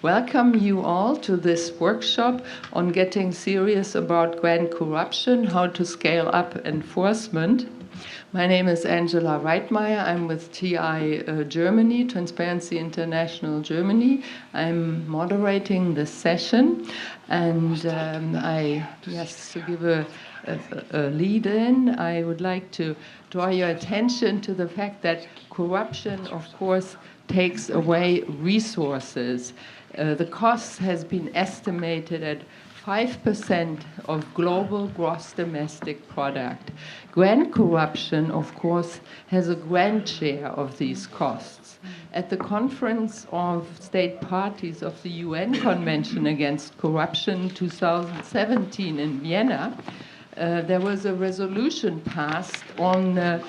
welcome you all to this workshop on getting serious about grand corruption, how to scale up enforcement. My name is Angela Reitmaier. I'm with TI Germany, Transparency International Germany. I'm moderating this session, and to give a lead-in, I would like to draw your attention to the fact that corruption, of course, takes away resources. The cost has been estimated at 5% of global gross domestic product. Grand corruption, of course, has a grand share of these costs. At the Conference of State Parties of the UN Convention Against Corruption 2017 in Vienna, there was a resolution passed on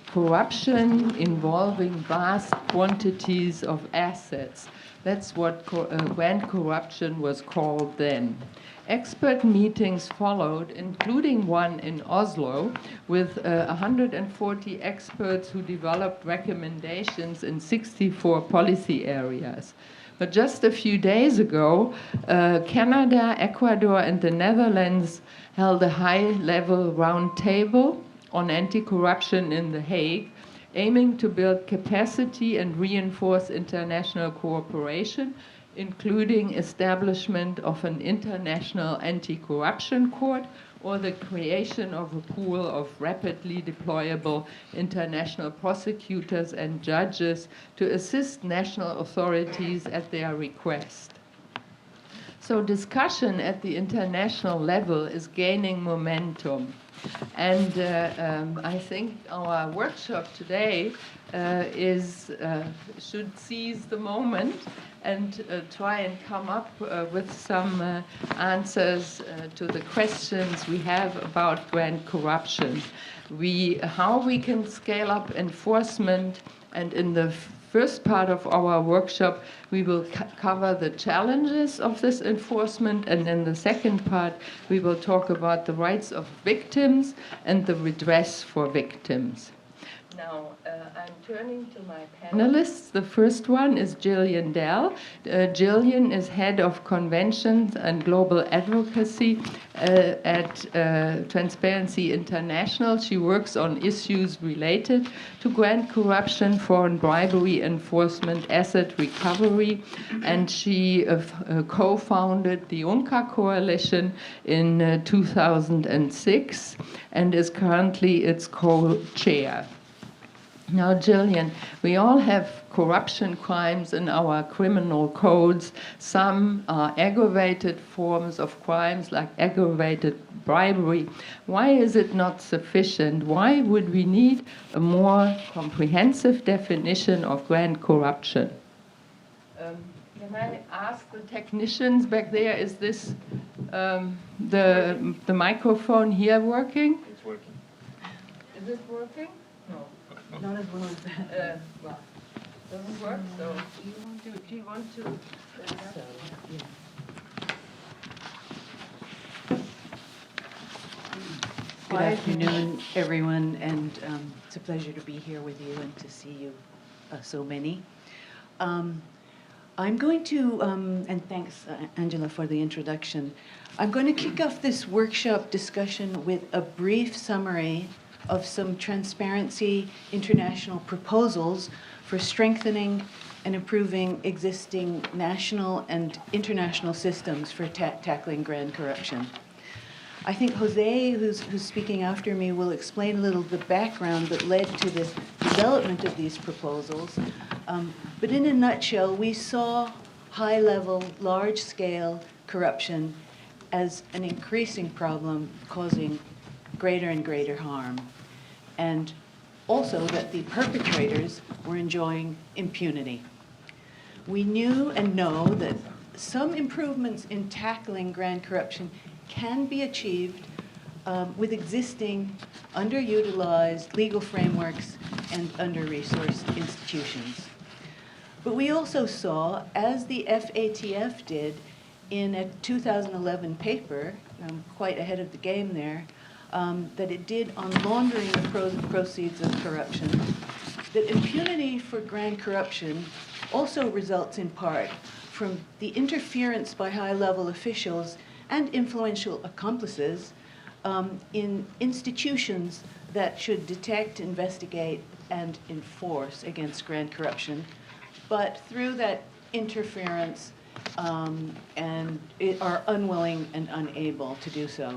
corruption involving vast quantities of assets. That's what grand corruption was called then. Expert meetings followed, including one in Oslo, with 140 experts who developed recommendations in 64 policy areas. But just a few days ago, Canada, Ecuador, and the Netherlands held a high-level roundtable on anti-corruption in The Hague, aiming to build capacity and reinforce international cooperation, including establishment of an international anti-corruption court or the creation of a pool of rapidly deployable international prosecutors and judges to assist national authorities at their request. So discussion at the international level is gaining momentum. And I think our workshop today should seize the moment and try and come up with some answers to the questions we have about grand corruption. How we can scale up enforcement, and in the first part of our workshop, we will cover the challenges of this enforcement, and in the second part, we will talk about the rights of victims and the redress for victims. Now, I'm turning to my panelists. The first one is Gillian Dell. Gillian is head of conventions and global advocacy at Transparency International. She works on issues related to grand corruption, foreign bribery enforcement, asset recovery, and she co-founded the UNCAC coalition in 2006 and is currently its co-chair. Now, Gillian, we all have corruption crimes in our criminal codes. Some are aggravated forms of crimes like aggravated bribery. Why is it not sufficient? Why would we need a more comprehensive definition of grand corruption? Can I ask the technicians back there, is this the microphone here working? It's working. Is it working? No. Not as well as that. Well, doesn't work. So, do you want to? Good afternoon, everyone, and it's a pleasure to be here with you and to see you, so many. I'm going to, and thanks, Angela, for the introduction. I'm going to kick off this workshop discussion with a brief summary of some Transparency International proposals for strengthening and improving existing national and international systems for tackling grand corruption. I think Jose, who's speaking after me, will explain a little the background that led to the development of these proposals. But in a nutshell, we saw high-level, large-scale corruption as an increasing problem causing greater and greater harm, and also that the perpetrators were enjoying impunity. We knew and know that some improvements in tackling grand corruption can be achieved with existing underutilized legal frameworks and under-resourced institutions. But we also saw, as the FATF did in a 2011 paper, quite ahead of the game there, that it did on laundering the proceeds of corruption, that impunity for grand corruption also results in part from the interference by high-level officials and influential accomplices in institutions that should detect, investigate, and enforce against grand corruption, but through that interference and are unwilling and unable to do so.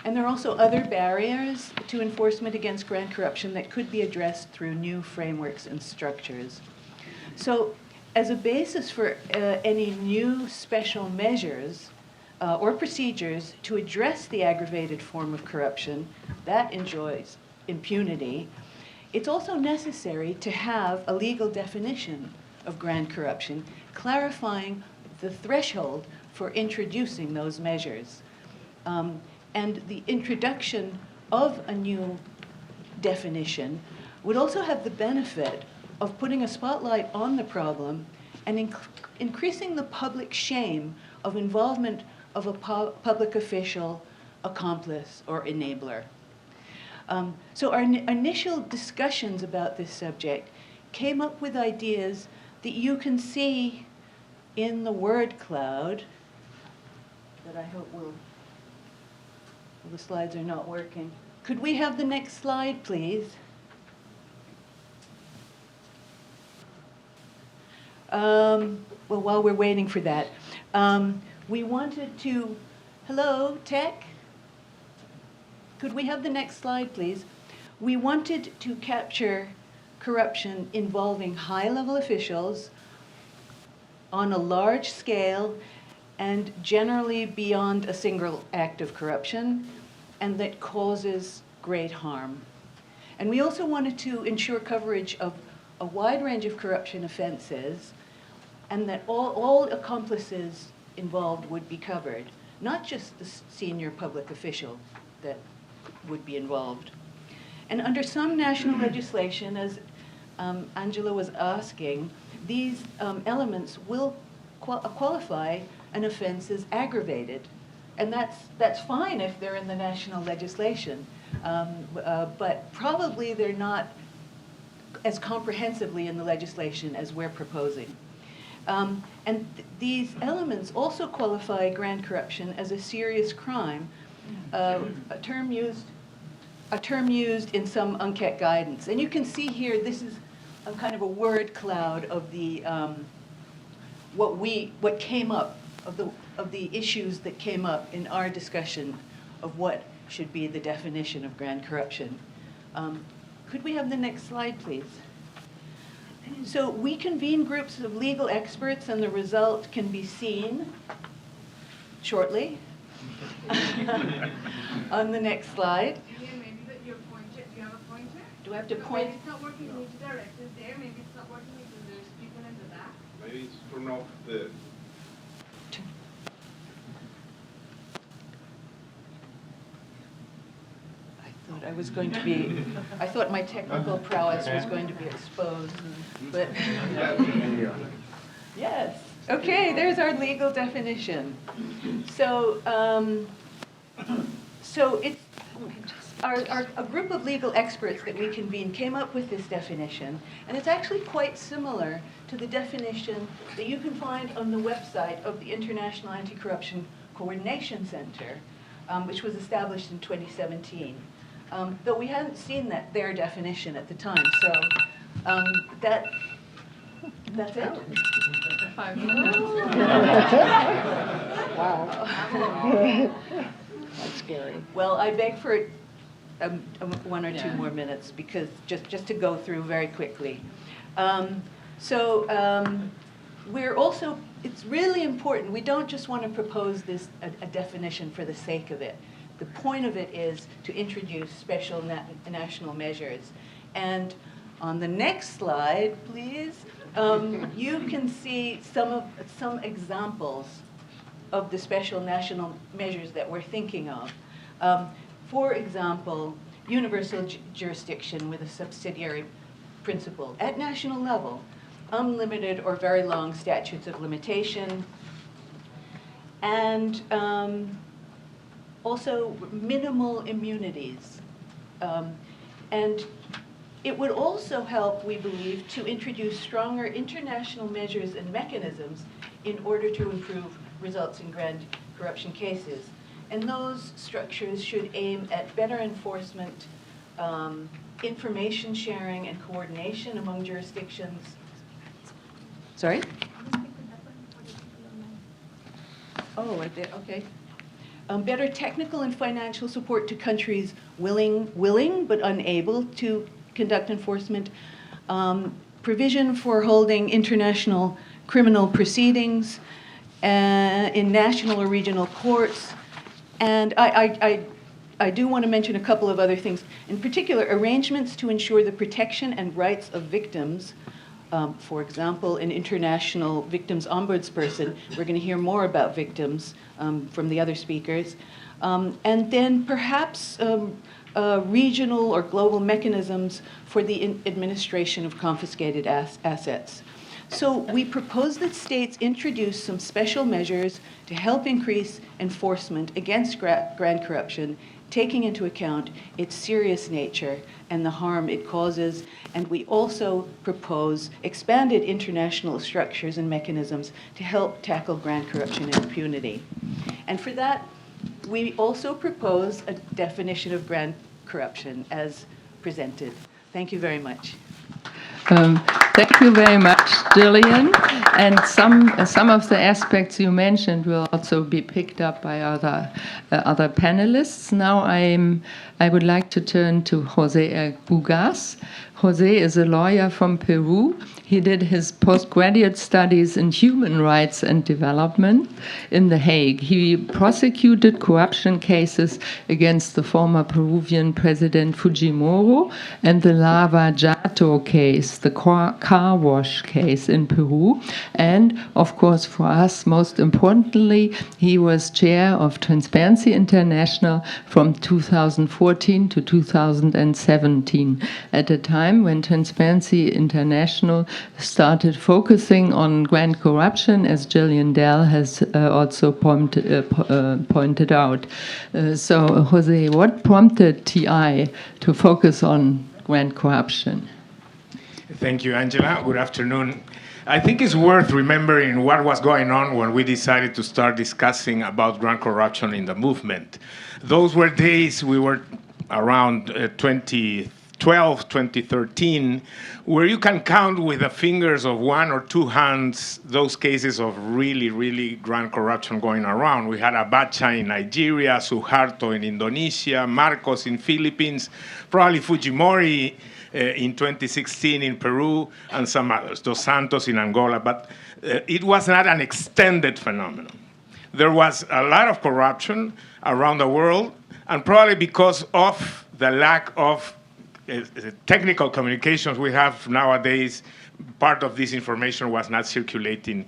And there are also other barriers to enforcement against grand corruption that could be addressed through new frameworks and structures. So, as a basis for any new special measures or procedures to address the aggravated form of corruption that enjoys impunity, it's also necessary to have a legal definition of grand corruption, clarifying the threshold for introducing those measures. And the introduction of a new definition would also have the benefit of putting a spotlight on the problem and increasing the public shame of involvement of a public official, accomplice, or enabler. So our initial discussions about this subject came up with ideas that you can see in the word cloud that I hope will. The slides are not working. Could we have the next slide, please? Well, while we're waiting for that, we wanted to, hello, tech? Could we have the next slide, please? We wanted to capture corruption involving high-level officials on a large scale and generally beyond a single act of corruption, and that causes great harm. And we also wanted to ensure coverage of a wide range of corruption offenses, and that all accomplices involved would be covered, not just the senior public official that would be involved. And under some national legislation, as Angela was asking, these elements will qualify an offense as aggravated. And that's fine if they're in the national legislation, but probably they're not as comprehensively in the legislation as we're proposing. And these elements also qualify grand corruption as a serious crime, a term used in some UNCAC guidance. And you can see here, this is a kind of a word cloud of the what came up of the issues that came up in our discussion of what should be the definition of grand corruption. Could we have the next slide, please? So we convene groups of legal experts, and the result can be seen shortly on the next slide. Yeah, maybe that you're pointed. Do you have a pointer? Do I have to So point? maybe it's not working, you need to direct it there. Maybe it's not working because there's people in the back. Maybe it's turn off the... I thought my technical prowess was going to be exposed, but yes. Okay, there's our legal definition. So, it's a group of legal experts that we convened came up with this definition, and it's actually quite similar to the definition that you can find on the website of the International Anti-Corruption Coordination Center, which was established in 2017. Though we hadn't seen their definition at the time, so that's it. 5 minutes. Wow. That's scary. Well, I beg for 1 or 2 more minutes, because just to go through very quickly. We're also, it's really important, we don't just want to propose a definition for the sake of it. The point of it is to introduce special national measures. And on the next slide, please, you can see some examples of the special national measures that we're thinking of. For example, universal jurisdiction with a subsidiary principle at national level, unlimited or very long statutes of limitation, and also minimal immunities. And it would also help, we believe, to introduce stronger international measures and mechanisms in order to improve results in grand corruption cases. And those structures should aim at better enforcement, information sharing and coordination among jurisdictions. Sorry? Oh, right there, okay. Better technical and financial support to countries willing but unable to conduct enforcement. Provision for holding international criminal proceedings in national or regional courts. And I do want to mention a couple of other things. In particular, arrangements to ensure the protection and rights of victims. For example, an international victims ombudsperson. We're going to hear more about victims from the other speakers. And then perhaps regional or global mechanisms for the administration of confiscated assets. So we propose that states introduce some special measures to help increase enforcement against grand corruption, taking into account its serious nature and the harm it causes. And we also propose expanded international structures and mechanisms to help tackle grand corruption and impunity. And for that, we also propose a definition of grand corruption as presented. Thank you very much. Thank you very much, Gillian. And some of the aspects you mentioned will also be picked up by other panelists. Now I would like to turn to Jose Ugaz. Jose is a lawyer from Peru. He did his postgraduate studies in human rights and development in The Hague. He prosecuted corruption cases against the former Peruvian President Fujimori and the Lava Jato case, the car wash case in Peru. And, of course, for us, most importantly, he was chair of Transparency International from 2014 to 2017, at a time when Transparency International started focusing on grand corruption, as Gillian Dell has also pointed out. So, Jose, what prompted TI to focus on grand corruption? Thank you, Angela. Good afternoon. I think it's worth remembering what was going on when we decided to start discussing about grand corruption in the movement. Those were days we were around 2012, 2013, where you can count with the fingers of one or two hands those cases of really, really grand corruption going around. We had Abacha in Nigeria, Suharto in Indonesia, Marcos in Philippines, probably Fujimori in 2016 in Peru, and some others, Dos Santos in Angola, but it was not an extended phenomenon. There was a lot of corruption around the world, and probably because of the lack of technical communications we have nowadays, part of this information was not circulating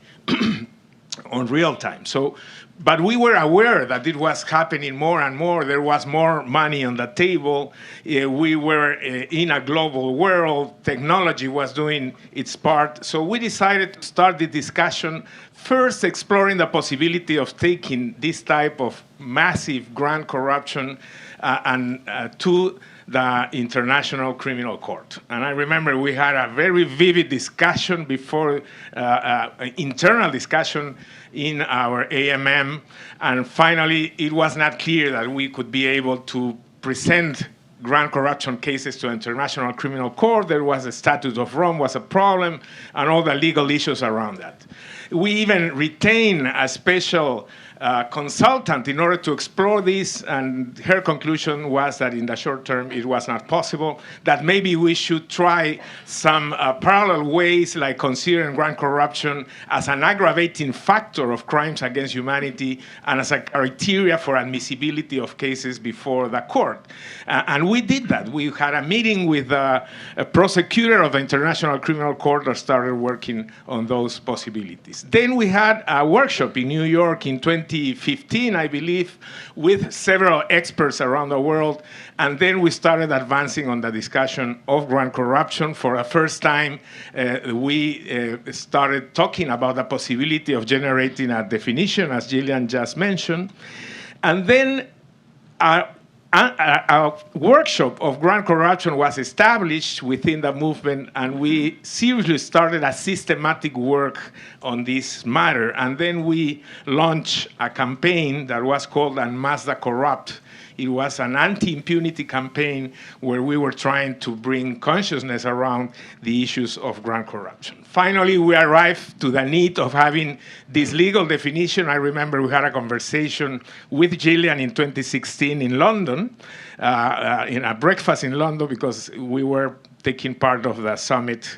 on real time. So, but we were aware that it was happening more and more. There was more money on the table. We were in a global world. Technology was doing its part. So we decided to start the discussion, first exploring the possibility of taking this type of massive grand corruption to the International Criminal Court. And I remember we had a very vivid discussion before, internal discussion in our AMM, and finally it was not clear that we could be able to present grand corruption cases to International Criminal Court. There was a Statute of Rome was a problem, and all the legal issues around that. We even retained a special consultant in order to explore this, and her conclusion was that in the short term it was not possible, that maybe we should try some parallel ways, like considering grand corruption as an aggravating factor of crimes against humanity and as a criteria for admissibility of cases before the court. And we did that. We had a meeting with a prosecutor of the International Criminal Court that started working on those possibilities. Then we had a workshop in New York in 2015, I believe, with several experts around the world. And then we started advancing on the discussion of grand corruption. For the first time, we started talking about the possibility of generating a definition, as Gillian just mentioned. And then a workshop of grand corruption was established within the movement, and we seriously started a systematic work on this matter. And then we launched a campaign that was called Unmask the Corrupt. It was an anti-impunity campaign where we were trying to bring consciousness around the issues of grand corruption. Finally, we arrived to the need of having this legal definition. I remember we had a conversation with Gillian in 2016 in London, in a breakfast in London, because we were taking part of the summit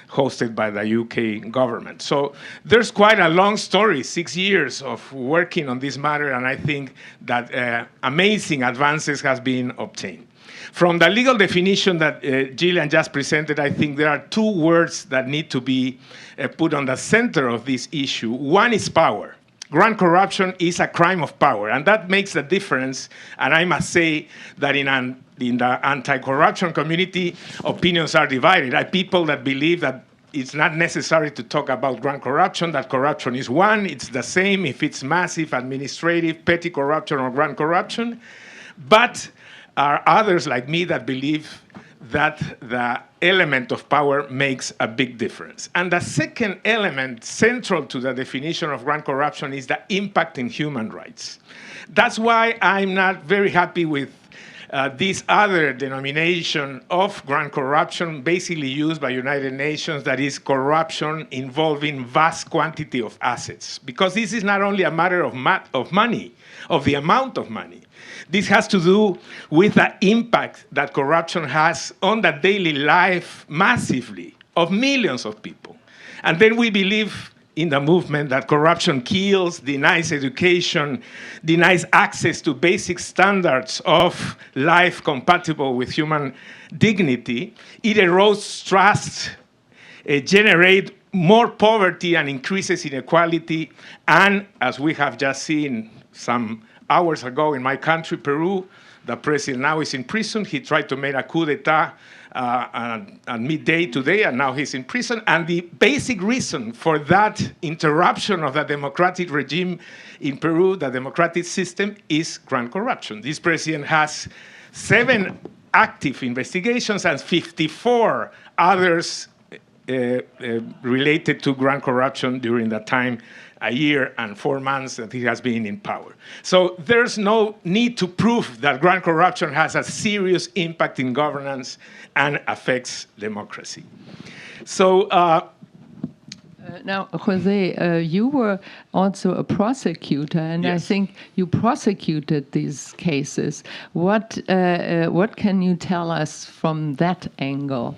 hosted by the UK government. So there's quite a long story, 6 years of working on this matter, and I think that amazing advances has been obtained. From the legal definition that Gillian just presented, I think there are two words that need to be put on the center of this issue. One is power. Grand corruption is a crime of power, and that makes a difference. And I must say that in the anti-corruption community, opinions are divided. There are people that believe that it's not necessary to talk about grand corruption, that corruption is one, it's the same if it's massive, administrative, petty corruption, or grand corruption. But are others like me that believe that the element of power makes a big difference. And the second element central to the definition of grand corruption is the impact in human rights. That's why I'm not very happy with this other denomination of grand corruption, basically used by United Nations, that is corruption involving vast quantity of assets. Because this is not only a matter of money, of the amount of money. This has to do with the impact that corruption has on the daily life massively of millions of people. And then we believe in the movement that corruption kills, denies education, denies access to basic standards of life compatible with human dignity. It erodes trust, generates more poverty and increases inequality. And as we have just seen some hours ago in my country, Peru, the president now is in prison. He tried to make a coup d'etat at midday today, and now he's in prison. And the basic reason for that interruption of the democratic regime in Peru, the democratic system, is grand corruption. This president has 7 active investigations and 54 others related to grand corruption during the time, a year and 4 months that he has been in power. So there's no need to prove that grand corruption has a serious impact in governance and affects democracy. So now, Jose, you were also a prosecutor, and yes. I think you prosecuted these cases. What can you tell us from that angle?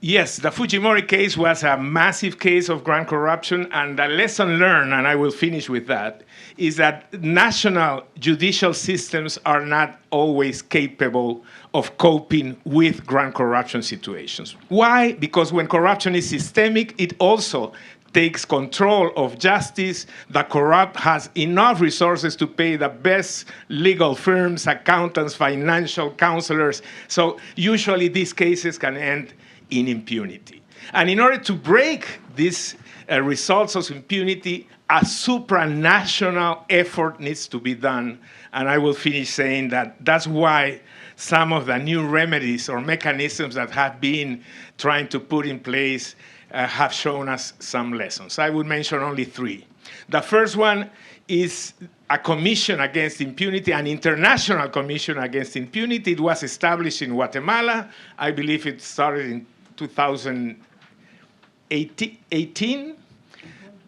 Yes, the Fujimori case was a massive case of grand corruption, and the lesson learned, and I will finish with that, is that national judicial systems are not always capable of coping with grand corruption situations. Why? Because when corruption is systemic, it also takes control of justice. The corrupt has enough resources to pay the best legal firms, accountants, financial counselors. So usually these cases can end in impunity. And in order to break these results of impunity, a supranational effort needs to be done. And I will finish saying that that's why some of the new remedies or mechanisms that have been trying to put in place have shown us some lessons. I would mention only 3. The first one is a commission against impunity, an international commission against impunity. It was established in Guatemala. I believe it started in 2018.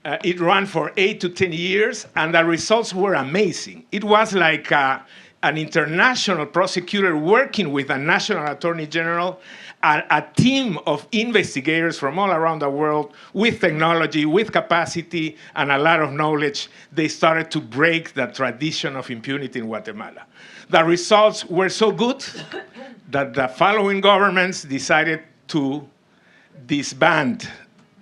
It ran for 8 to 10 years, and the results were amazing. It was like an international prosecutor working with a national attorney general, a team of investigators from all around the world with technology, with capacity, and a lot of knowledge. They started to break the tradition of impunity in Guatemala. The results were so good that the following governments decided to disband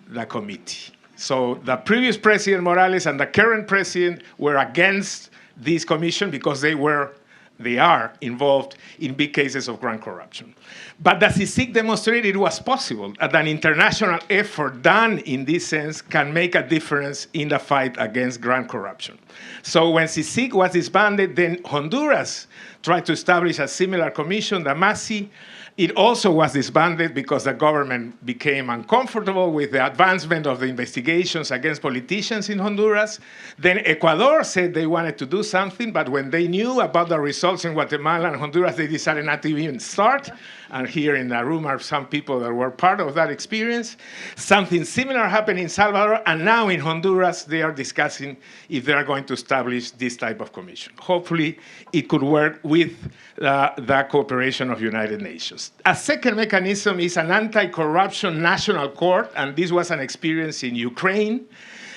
the committee. So the previous president, Morales, and the current president were against this commission because they were they are involved in big cases of grand corruption. But the CICIG demonstrated it was possible, that an international effort done in this sense can make a difference in the fight against grand corruption. So when CICIG was disbanded, then Honduras tried to establish a similar commission, the MASI. It also was disbanded because the government became uncomfortable with the advancement of the investigations against politicians in Honduras. Then Ecuador said they wanted to do something, but when they knew about the results in Guatemala and Honduras, they decided not to even start. And here in the room are some people that were part of that experience. Something similar happened in Salvador, and now in Honduras, they are discussing if they are going to establish this type of commission. Hopefully, it could work with the cooperation of United Nations. A second mechanism is an anti-corruption national court, and this was an experience in Ukraine.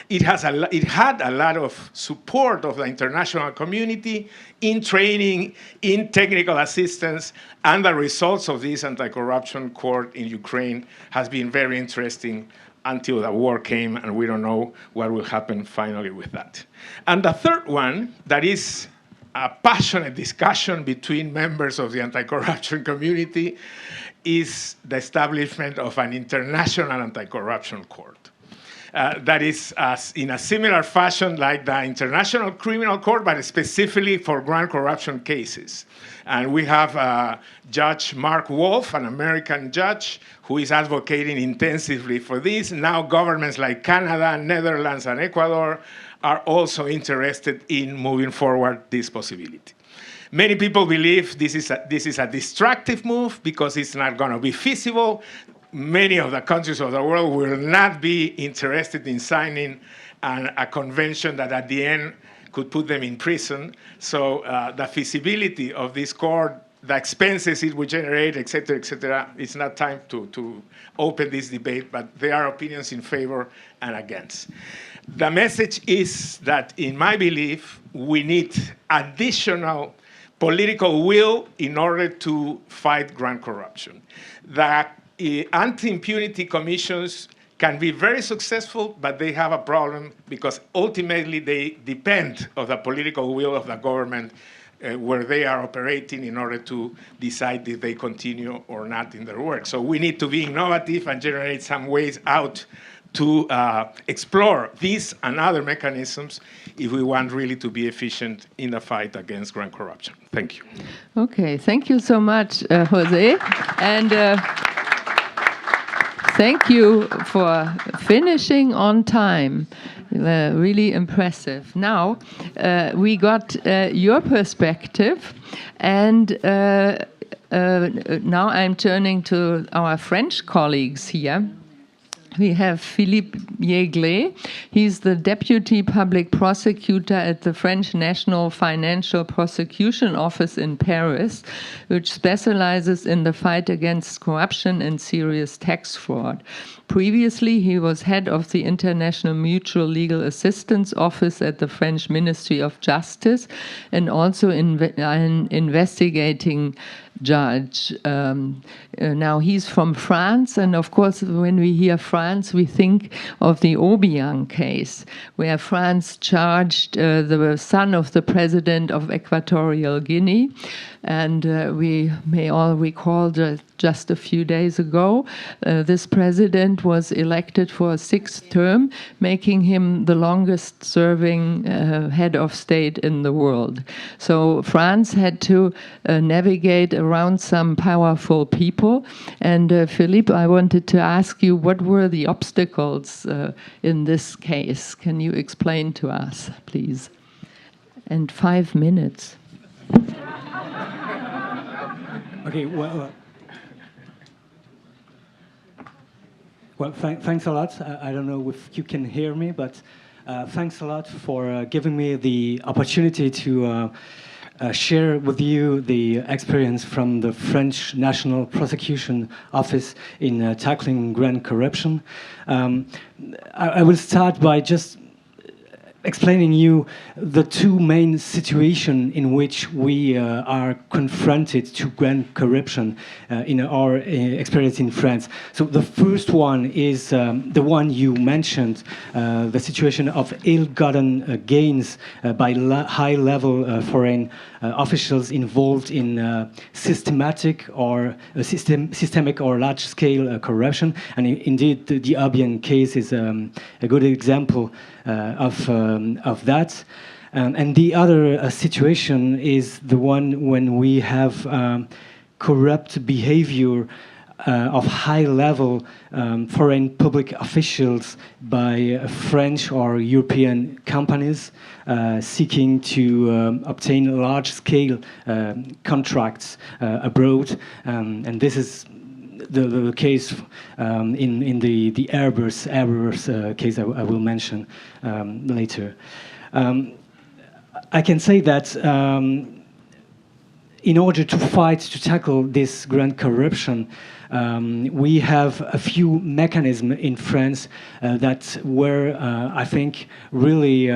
It had a lot of support of the international community in training, in technical assistance, and the results of this anti-corruption court in Ukraine has been very interesting until the war came, and we don't know what will happen finally with that. And the third one, that is a passionate discussion between members of the anti-corruption community, is the establishment of an international anti-corruption court. That is in a similar fashion like the International Criminal Court, but specifically for grand corruption cases. And we have Judge Mark Wolf, an American judge, who is advocating intensively for this. Now governments like Canada, Netherlands, and Ecuador are also interested in moving forward this possibility. Many people believe this is a destructive move because it's not going to be feasible. Many of the countries of the world will not be interested in signing a convention that at the end could put them in prison. So the feasibility of this court, the expenses it would generate, et cetera, it's not time to open this debate, but there are opinions in favor and against. The message is that, in my belief, we need additional political will in order to fight grand corruption. The anti-impunity commissions can be very successful, but they have a problem because ultimately they depend on the political will of the government where they are operating in order to decide if they continue or not in their work. So we need to be innovative and generate some ways out to explore these and other mechanisms if we want really to be efficient in the fight against grand corruption. Thank you. Okay, thank you so much, Jose. And thank you for finishing on time. Really impressive. Now, we got your perspective, and now I'm turning to our French colleagues here. We have Philippe Yeglé. He's the Deputy Public Prosecutor at the French National Financial Prosecution Office in Paris, which specializes in the fight against corruption and serious tax fraud. Previously, he was head of the International Mutual Legal Assistance Office at the French Ministry of Justice, and also an investigating judge. Now he's from France, and of course when we hear France we think of the Obiang case, where France charged the son of the president of Equatorial Guinea, and we may all recall that just a few days ago this president was elected for a 6th term, making him the longest serving head of state in the world. So France had to navigate around some powerful people. And Philippe, I wanted to ask you, what were the obstacles in this case? Can you explain to us, please? And 5 minutes. Okay, well, thanks a lot. I don't know if you can hear me, but thanks a lot for giving me the opportunity to share with you the experience from the French National Prosecution Office in tackling grand corruption. I will start by just explaining you the two main situations in which we are confronted to grand corruption in our experience in France. So the first one is the one you mentioned, the situation of ill-gotten gains by high-level foreign officials involved in systemic or large-scale corruption. And indeed, the Obiang case is a good example of that. And the other situation is the one when we have corrupt behavior of high-level foreign public officials by French or European companies seeking to obtain large-scale contracts abroad. And this is the case in the Airbus case I will mention later. I can say that in order to tackle this grand corruption, we have a few mechanisms in France that were, I think, really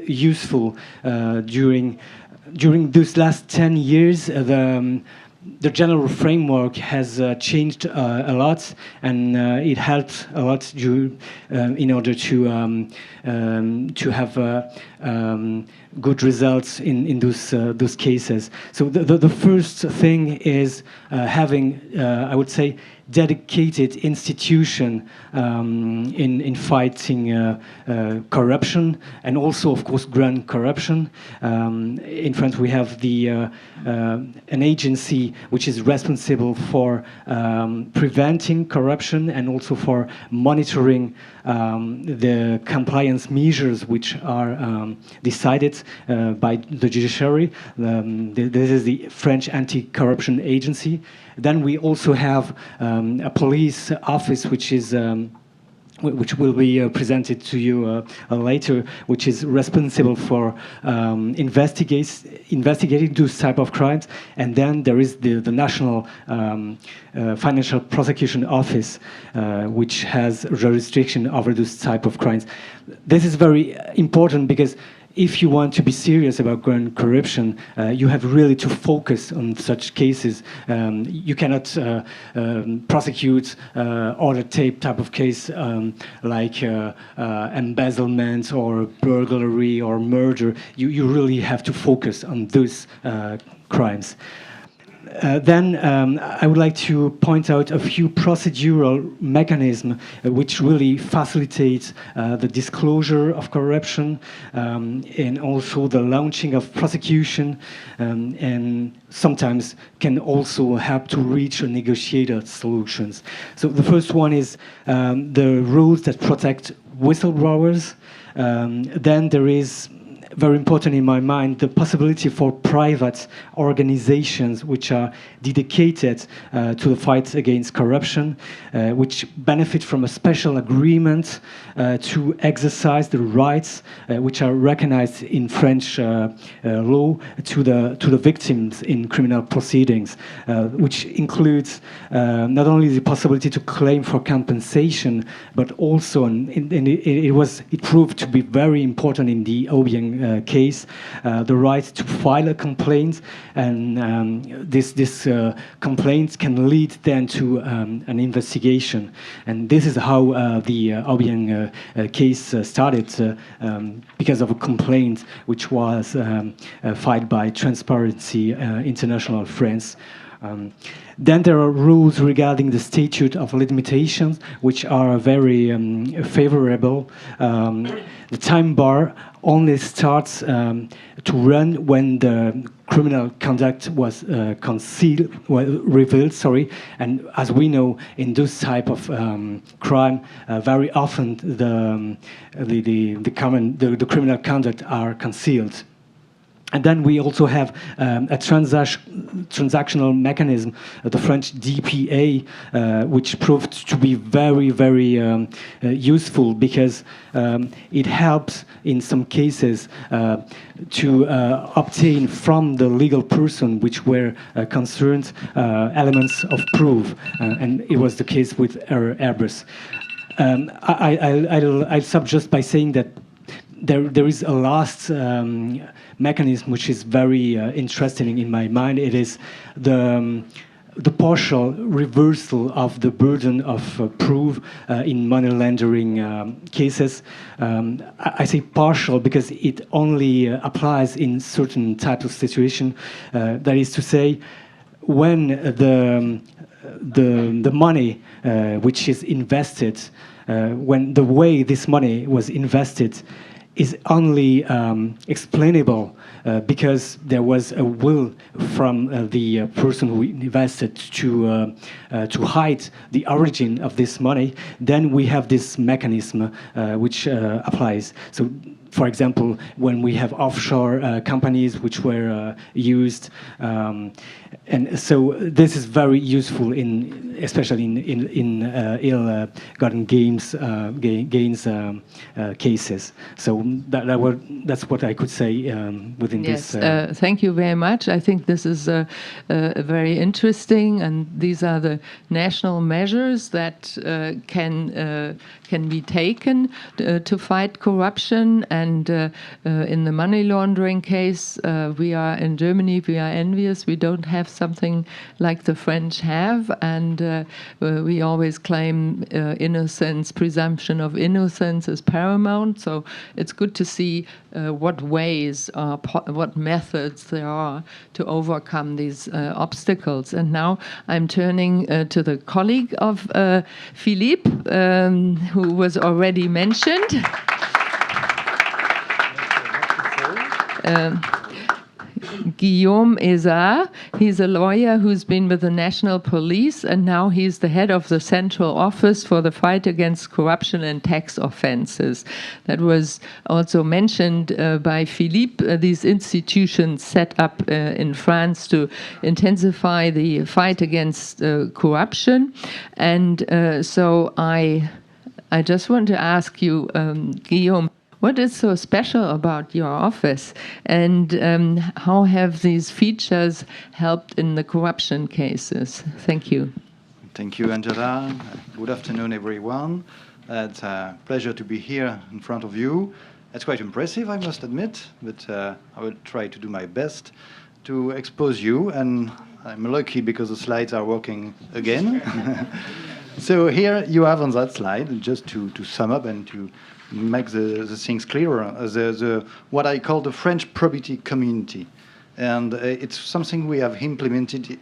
useful during those last 10 years. The general framework has changed a lot, and it helped a lot in order to have good results in those cases. So the first thing is having, I would say, dedicated institution in fighting corruption, and also, of course, grand corruption. In France, we have an agency which is responsible for preventing corruption and also for monitoring the compliance measures which are decided by the judiciary. This is the French Anti-Corruption Agency. Then we also have a police office which will be presented to you later, which is responsible for investigating those type of crimes. And then there is the National Financial Prosecution Office, which has jurisdiction over those type of crimes. This is very important because if you want to be serious about grand corruption, you have really to focus on such cases. You cannot prosecute other type of case like embezzlement or burglary or murder. You really have to focus on those crimes. Then I would like to point out a few procedural mechanisms which really facilitate the disclosure of corruption and also the launching of prosecution, and sometimes can also help to reach negotiated solutions. So the first one is the rules that protect whistleblowers. Then there is, very important in my mind, the possibility for private organizations which are dedicated to the fight against corruption, which benefit from a special agreement to exercise the rights which are recognized in French law to the victims in criminal proceedings, which includes not only the possibility to claim for compensation, but also, it proved to be very important in the Obiang case, the right to file a complaint, and this complaint can lead then to an investigation. And this is how the Obiang case started, because of a complaint which was filed by Transparency International France. Then there are rules regarding the statute of limitations, which are very favorable. The time bar only starts to run when the criminal conduct was revealed. And as we know, in this type of crime, very often the criminal conduct are concealed. And then we also have a transactional mechanism, the French DPA, which proved to be very, very useful because it helps in some cases to obtain from the legal person which were concerned elements of proof. And it was the case with Airbus. I'll stop just by saying that there is a last mechanism which is very interesting in my mind. It is the the partial reversal of the burden of proof in money laundering cases. I say partial because it only applies in certain types of situation. That is to say, when the money which is invested, when the way this money was invested is only explainable because there was a will from the person who invested to hide the origin of this money, then we have this mechanism which applies. So, for example, when we have offshore companies which were used, and so this is very useful especially in ill-gotten gains cases. So that's what I could say within yes, this. Thank you very much. I think this is very interesting, and these are the national measures that can be taken to fight corruption. And in the money laundering case, we are in Germany, we are envious. We don't have something like the French have, and we always claim innocence, presumption of innocence is paramount. So it's good to see what ways, what methods there are to overcome these obstacles. And now I'm turning to the colleague of Philippe, who was already mentioned. Guillaume Ezard. He's a lawyer who's been with the National Police, and now he's the head of the Central Office for the Fight Against Corruption and Tax Offences. That was also mentioned by Philippe. These institutions set up in France to intensify the fight against corruption. And so I just want to ask you, Guillaume, what is so special about your office, and how have these features helped in the corruption cases? Thank you. Thank you, Angela. Good afternoon, everyone. It's a pleasure to be here in front of you. It's quite impressive, I must admit, but I will try to do my best to expose you, and I'm lucky because the slides are working again. So here you have on that slide, just to sum up and to make the things clearer, what I call the French probity community. And it's something we have implemented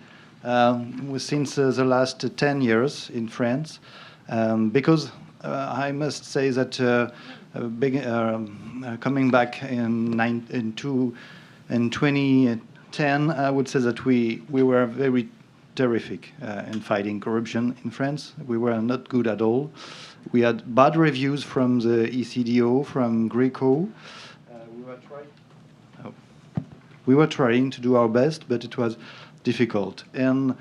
since the last 10 years in France, because I must say that coming back in 2010, I would say that we were very terrific in fighting corruption in France. We were not good at all. We had bad reviews from the ECDO, from Greco. We were trying to do our best, but it was difficult. And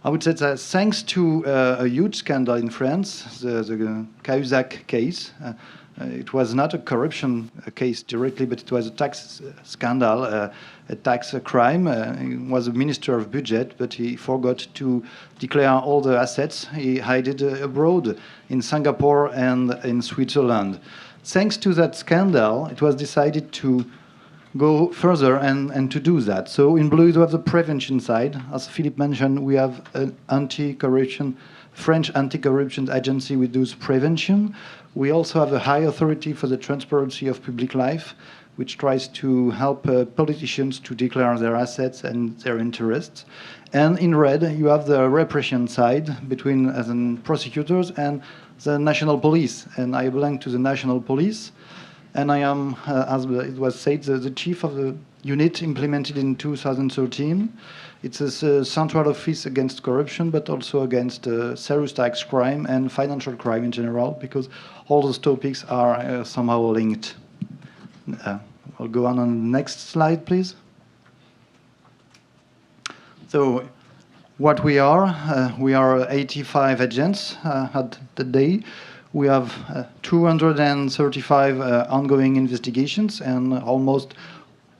I would say that thanks to a huge scandal in France, the Cahuzac case, it was not a corruption case directly, but it was a tax scandal, a tax crime. He was a minister of budget, but he forgot to declare all the assets he hid abroad in Singapore and in Switzerland. Thanks to that scandal, it was decided to go further and to do that. So in blue, you have the prevention side. As Philippe mentioned, we have an anti-corruption, French anti-corruption agency which does prevention. We also have a high authority for the transparency of public life, which tries to help politicians to declare their assets and their interests. And in red, you have the repression side between prosecutors and the national police. And I belong to the national police. And I am, as it was said, the chief of the unit implemented in 2013. It's a central office against corruption, but also against serious tax crime and financial crime in general, because all those topics are somehow linked. I'll go on the next slide, please. So what we are 85 agents at the day. We have 235 ongoing investigations and almost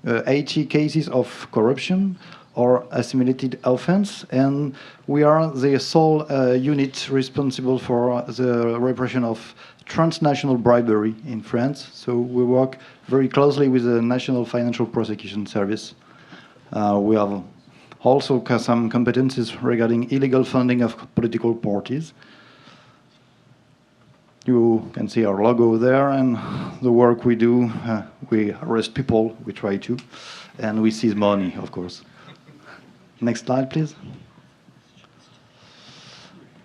80 cases of corruption or assimilated offense, and we are the sole unit responsible for the repression of transnational bribery in France. So we work very closely with the National Financial Prosecution Service. We have also some competencies regarding illegal funding of political parties. You can see our logo there, and the work we do, we arrest people, we try to, and we seize money, of course. Next slide, please.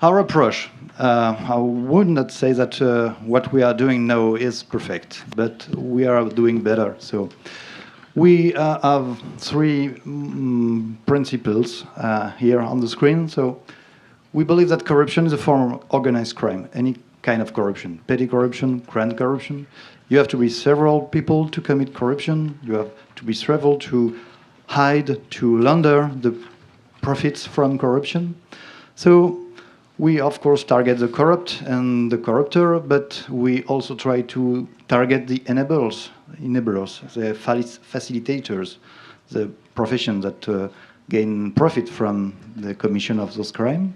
Our approach, I would not say that what we are doing now is perfect, but we are doing better. So we have three principles here on the screen. So we believe that corruption is a form of organized crime, any kind of corruption, petty corruption, grand corruption. You have to be several people to commit corruption. You have to be several to hide, to launder the profits from corruption. So we, of course, target the corrupt and the corrupter, but we also try to target the enablers, the facilitators, the profession that gain profit from the commission of those crimes.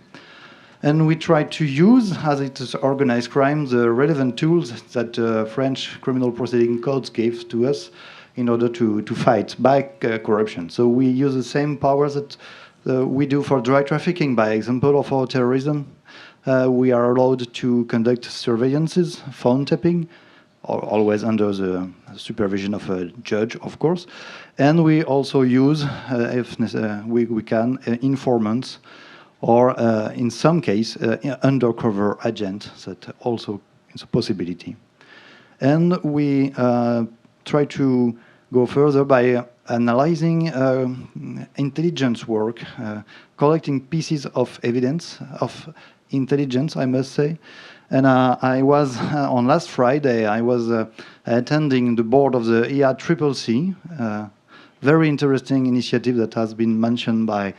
And we try to use, as it is organized crime, the relevant tools that French criminal proceeding codes gave to us in order to fight back corruption. So we use the same powers that we do for drug trafficking, by example, or for terrorism. We are allowed to conduct surveillances, phone tapping, always under the supervision of a judge, of course. And we also use, if we can, informants, or in some case, undercover agents. That also is a possibility. And we try to go further by analyzing intelligence work, collecting pieces of evidence, of intelligence, I must say. And I was, on last Friday, I was attending the board of the IACC, very interesting initiative that has been mentioned by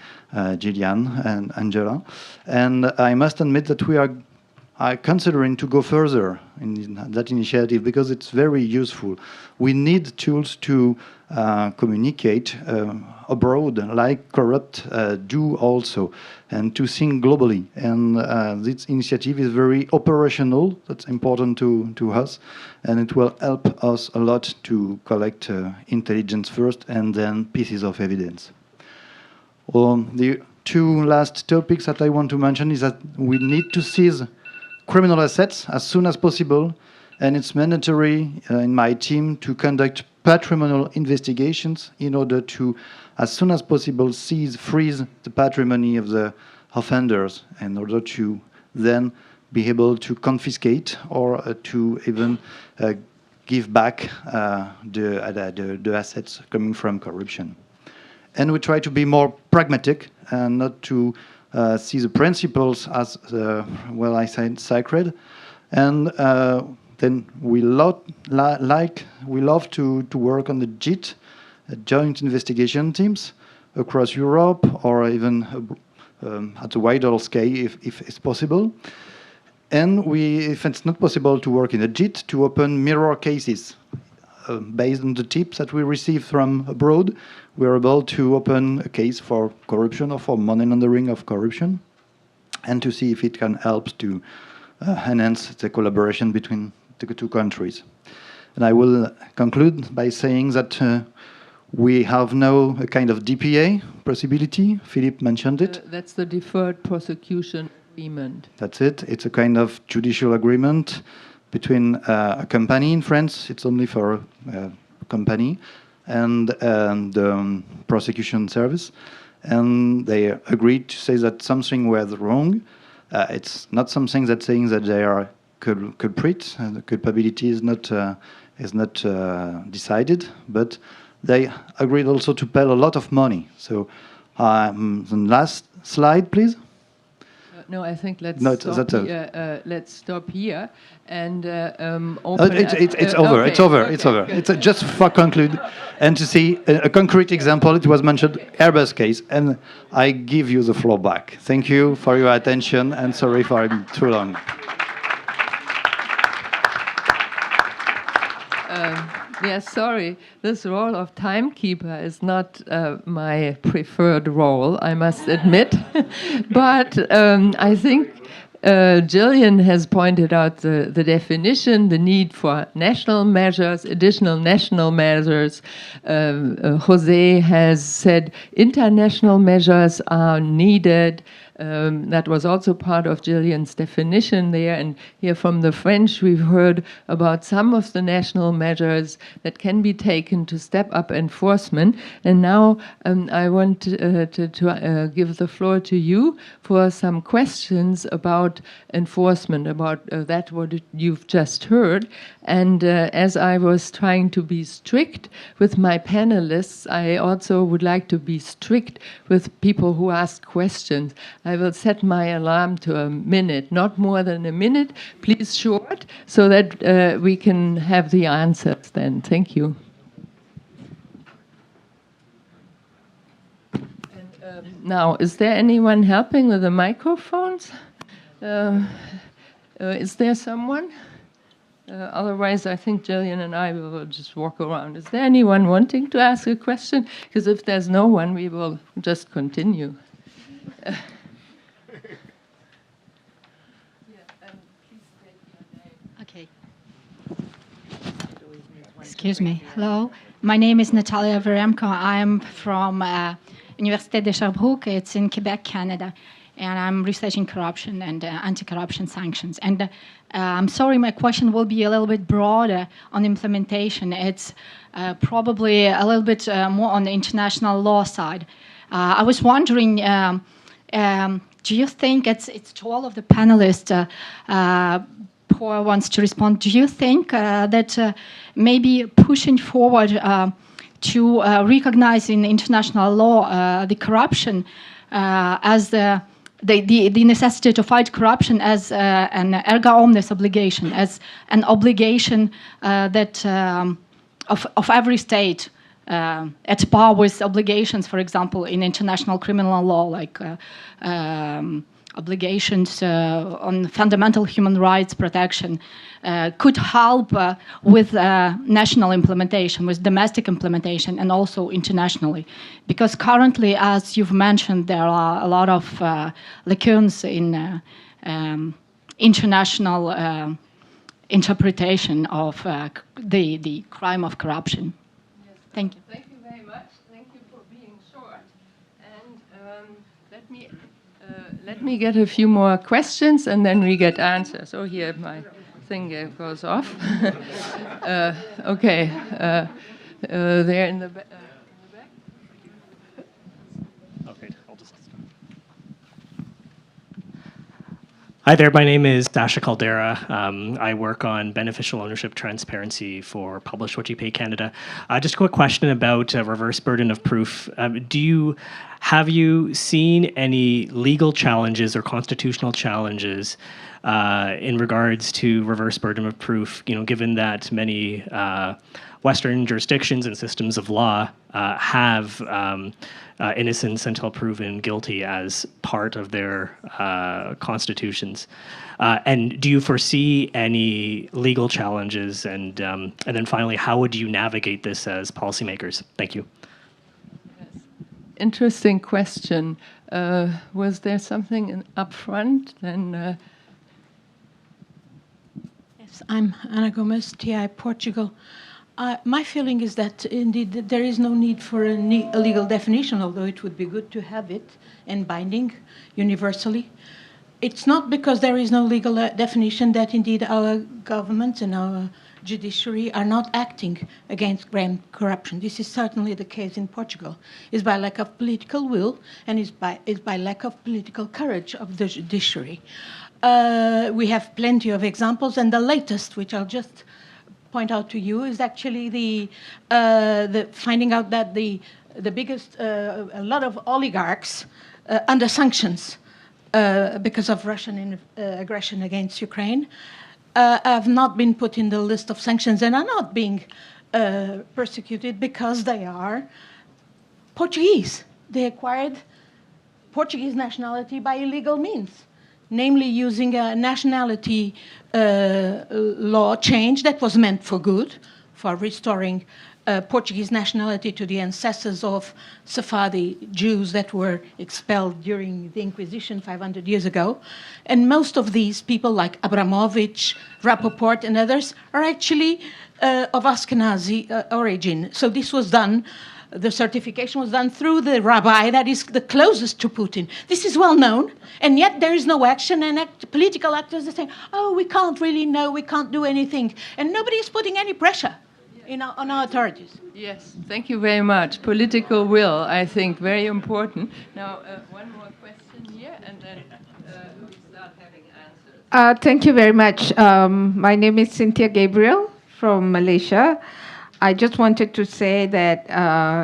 Gillian and Angela. And I must admit that we are considering to go further in that initiative because it's very useful. We need tools to communicate abroad, like corrupt do also, and to think globally. And this initiative is very operational. That's important to us, and it will help us a lot to collect intelligence first and then pieces of evidence. The two last topics that I want to mention is that we need to seize criminal assets as soon as possible, and it's mandatory in my team to conduct patrimonial investigations in order to, as soon as possible, freeze the patrimony of the offenders in order to then be able to confiscate or to even give back the assets coming from corruption. And we try to be more pragmatic and not to see the principles as, well, I said, sacred. And then we love to work on the JIT, joint investigation teams, across Europe or even at a wider scale if it's possible. And if it's not possible to work in a JIT, to open mirror cases. Based on the tips that we receive from abroad, we're able to open a case for corruption or for money laundering of corruption, and to see if it can help to enhance the collaboration between the two countries. And I will conclude by saying that we have now a kind of DPA possibility. Philippe mentioned it. That's the Deferred Prosecution Agreement. That's it. It's a kind of judicial agreement between a company in France, it's only for a company, and the prosecution service. And they agreed to say that something was wrong. It's not something that's saying that they are culprits, the culpability is not decided, but they agreed also to pay a lot of money. So the last slide, please. No, I think let's stop here and open. It's over. Okay. It's over. Okay. It's over. It's just for conclude and to see a concrete example. It was mentioned Airbus case, and I give you the floor back. Thank you for your attention, and sorry for being too long. Yes, sorry. This role of timekeeper is not my preferred role, I must admit. But I think Gillian has pointed out the definition, the need for national measures, additional national measures. Jose has said international measures are needed. That was also part of Gillian's definition there. And here from the French, we've heard about some of the national measures that can be taken to step up enforcement. And now I want to give the floor to you for some questions about enforcement, about that what you've just heard. And as I was trying to be strict with my panelists, I also would like to be strict with people who ask questions. I will set my alarm to a minute, not more than a minute, please short, so that we can have the answers then. Thank you. And, now, is there anyone helping with the microphones? Is there someone? Otherwise, I think Gillian and I will just walk around. Is there anyone wanting to ask a question? Because if there's no one, we will just continue. Okay. Excuse me. Hello. My name is Natalia Veremko. I'm from Université de Sherbrooke. It's in Quebec, Canada. And I'm researching corruption and anti-corruption sanctions. And I'm sorry, my question will be a little bit broader on implementation. It's probably a little bit more on the international law side. I was wondering, do you think, it's to all of the panelists, who wants to respond, do you think that maybe pushing forward to recognize in international law the corruption as the necessity to fight corruption as an erga omnes obligation, as an obligation that of every state at par with obligations, for example, in international criminal law, like obligations on fundamental human rights protection, could help with national implementation, with domestic implementation, and also internationally. Because currently, as you've mentioned, there are a lot of lacunes in international interpretation of the crime of corruption. Yes. Thank you. Thank you very much. Thank you for being short. And let me get a few more questions, and then we get answers. Oh, here my thing goes off. Okay, there in the back. Okay, I'll just start. Hi there, my name is Dasha Caldera. I work on beneficial ownership transparency for Publish What You Pay Canada. Just a quick question about reverse burden of proof. Have you seen any legal challenges or constitutional challenges in regards to reverse burden of proof, given that many Western jurisdictions and systems of law have innocence until proven guilty as part of their constitutions? And do you foresee any legal challenges? And then finally, how would you navigate this as policymakers? Thank you. Interesting question. Was there something up front? Then. Yes, I'm Ana Gomes, TI Portugal. My feeling is that indeed there is no need for a legal definition, although it would be good to have it and binding universally. It's not because there is no legal definition that indeed our governments and our judiciary are not acting against grand corruption. This is certainly the case in Portugal. It's by lack of political will and it's by lack of political courage of the judiciary. We have plenty of examples, and the latest, which I'll just point out to you, is actually the finding out that the biggest, a lot of oligarchs under sanctions because of Russian aggression against Ukraine have not been put in the list of sanctions and are not being persecuted because they are Portuguese. They acquired Portuguese nationality by illegal means, namely using a nationality law change that was meant for good, for restoring Portuguese nationality to the ancestors of Sephardi Jews that were expelled during the Inquisition 500 years ago. And most of these people, like Abramovich, Rappaport, and others, are actually of Ashkenazi origin. So this was done, the certification was done through the rabbi that is the closest to Putin. This is well known, and yet there is no action, and political actors are saying, oh, we can't really know, we can't do anything. And nobody is putting any pressure on our authorities. Yes, thank you very much. Political will, I think, very important. Now, one more question here, and then we start having answers. Thank you very much. My name is Cynthia Gabriel from Malaysia. I just wanted to say that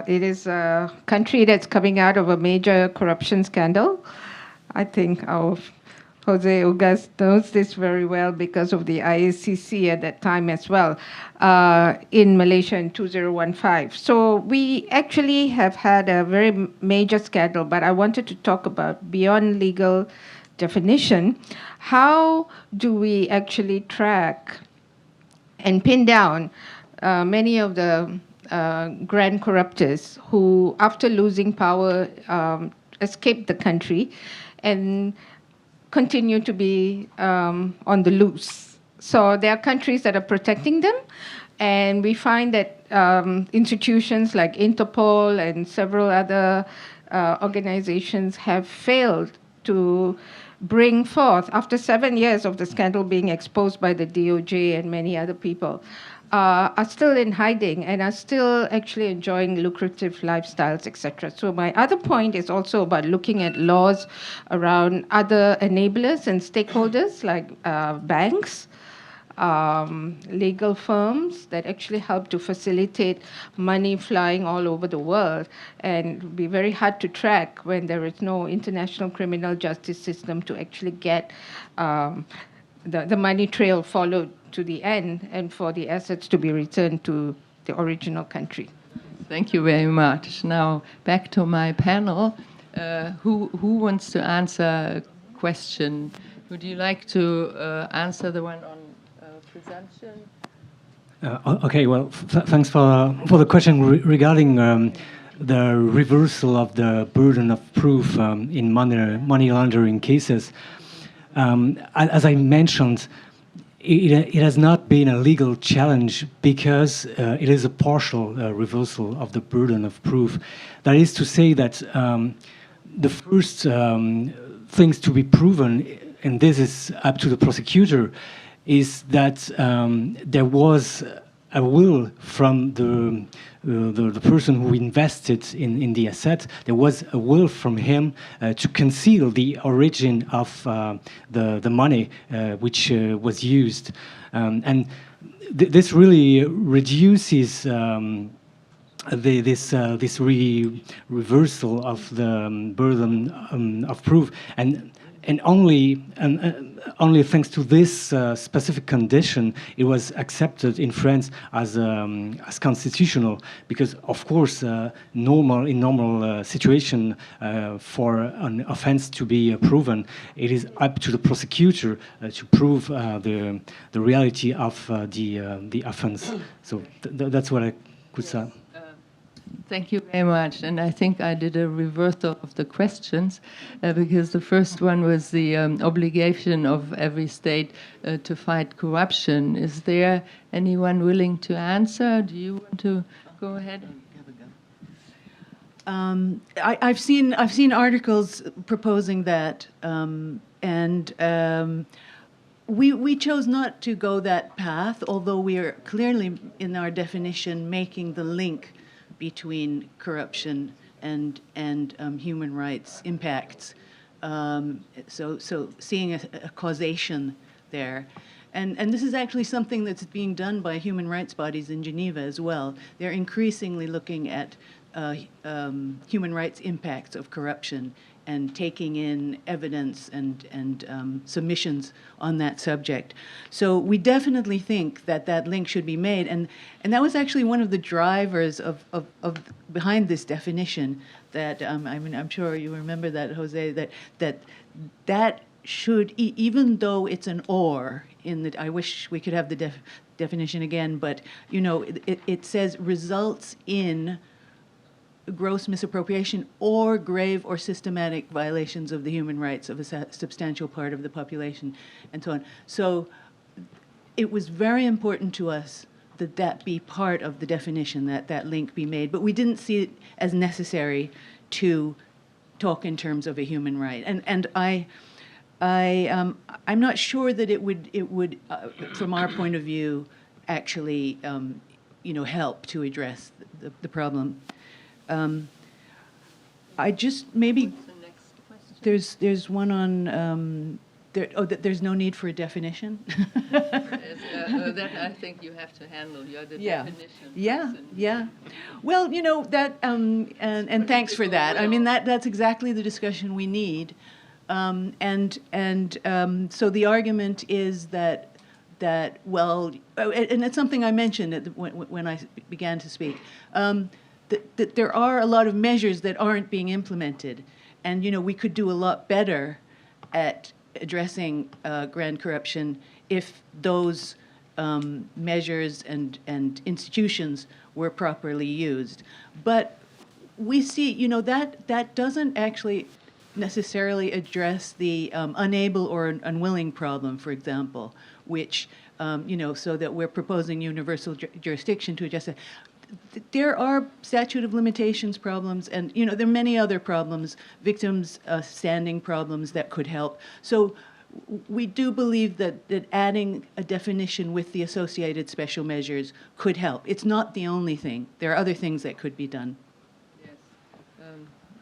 it is a country that's coming out of a major corruption scandal. I think our Jose Ugaz knows this very well because of the IACC at that time as well, in Malaysia in 2015. So we actually have had a very major scandal, but I wanted to talk about beyond legal definition. How do we actually track and pin down many of the grand corruptors who, after losing power, escaped the country and continue to be on the loose? So there are countries that are protecting them, and we find that institutions like Interpol and several other organizations have failed to bring forth, after 7 years of the scandal being exposed by the DOJ and many other people, are still in hiding and are still actually enjoying lucrative lifestyles, etc. So my other point is also about looking at laws around other enablers and stakeholders like banks, legal firms that actually help to facilitate money flying all over the world, and be very hard to track when there is no international criminal justice system to actually get the money trail followed to the end and for the assets to be returned to the original country. Thank you very much. Now, back to my panel. Who wants to answer a question? Would you like to answer the one on presumption? Okay, well, thanks for the question regarding the reversal of the burden of proof in money laundering cases. As I mentioned, it has not been a legal challenge because it is a partial reversal of the burden of proof. That is to say that the first things to be proven, and this is up to the prosecutor, is that there was a will from the person who invested in the asset. There was a will from him to conceal the origin of the money which was used, and this really reduces this reversal of the burden of proof, and only thanks to this specific condition, it was accepted in France as constitutional. Because, of course, in normal situation, for an offense to be proven, it is up to the prosecutor to prove the reality of the offense. So that's what I could say. Thank you very much. And I think I did a reversal of the questions because the first one was the obligation of every state to fight corruption. Is there anyone willing to answer? Do you want to go ahead? I've seen articles proposing that, we chose not to go that path, although we are clearly in our definition making the link between corruption and human rights impacts. So seeing a causation there. And this is actually something that's being done by human rights bodies in Geneva as well. They're increasingly looking at human rights impacts of corruption and taking in evidence and submissions on that subject. So we definitely think that link should be made, and that was actually one of the drivers of behind this definition. That I'm sure you remember that, Jose. That should, even though it's an or, I wish we could have the definition again, but it says results in gross misappropriation or grave or systematic violations of the human rights of a substantial part of the population, and so on. So it was very important to us that be part of the definition, that link be made, but we didn't see it as necessary to talk in terms of a human right. And I'm not sure that it would from our point of view, actually, help to address the problem. I just maybe there's one on there's no need for a definition. That I think you have to handle. You're the definition. Yeah. Well, that and thanks for that. I mean that's exactly the discussion we need. So the argument is that well, and it's something I mentioned when I began to speak, that there are a lot of measures that aren't being implemented, and we could do a lot better at addressing grand corruption if those measures and institutions were properly used. But we see, that doesn't actually necessarily address the unable or unwilling problem, for example, which, so that we're proposing universal jurisdiction to address it. There are statute of limitations problems, and there are many other problems, victims' standing problems that could help. So we do believe that adding a definition with the associated special measures could help. It's not the only thing. There are other things that could be done. Yes.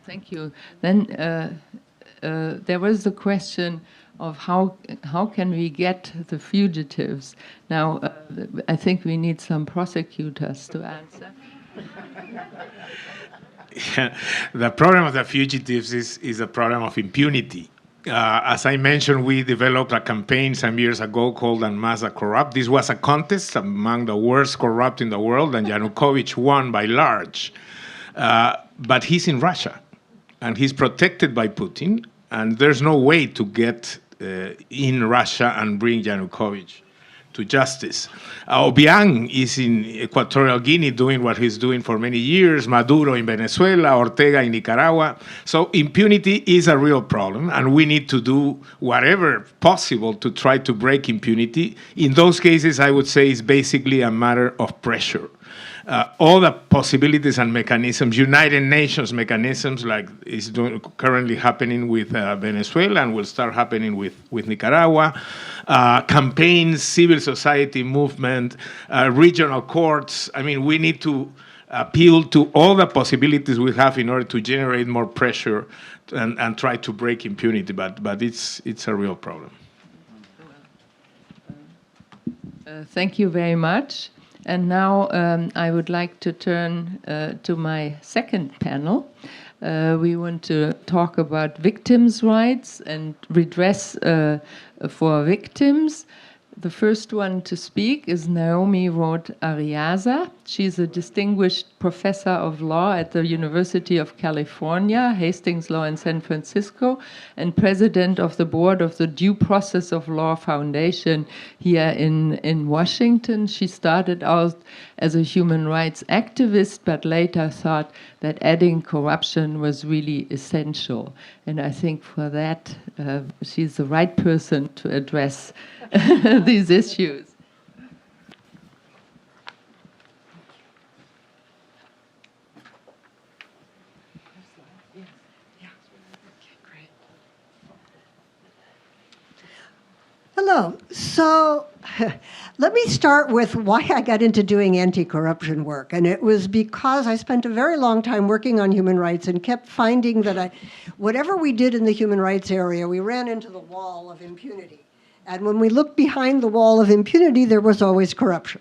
Thank you. Then there was the question of how can we get the fugitives. Now, I think we need some prosecutors to answer. Yeah, the problem of the fugitives is a problem of impunity. As I mentioned, we developed a campaign some years ago called Unmask the Corrupt. This was a contest among the worst corrupt in the world, and Yanukovych won by large. But he's in Russia, and he's protected by Putin, and there's no way to get in Russia and bring Yanukovych to justice. Obiang is in Equatorial Guinea doing what he's doing for many years, Maduro in Venezuela, Ortega in Nicaragua. So impunity is a real problem, and we need to do whatever possible to try to break impunity. In those cases, I would say it's basically a matter of pressure. All the possibilities and mechanisms, United Nations mechanisms, like is currently happening with Venezuela and will start happening with Nicaragua, campaigns, civil society movement, regional courts. I mean, we need to appeal to all the possibilities we have in order to generate more pressure and try to break impunity, but it's a real problem. Thank you very much. And now I would like to turn to my second panel. We want to talk about victims' rights and redress for victims. The first one to speak is Naomi Roht-Arriaza. She's a distinguished professor of law at the University of California, Hastings Law in San Francisco, and president of the board of the Due Process of Law Foundation here in Washington. She started out as a human rights activist, but later thought that adding corruption was really essential. And I think for that, she's the right person to address these issues. Hello. So let me start with why I got into doing anti-corruption work. And it was because I spent a very long time working on human rights and kept finding that whatever we did in the human rights area, we ran into the wall of impunity. And when we looked behind the wall of impunity, there was always corruption.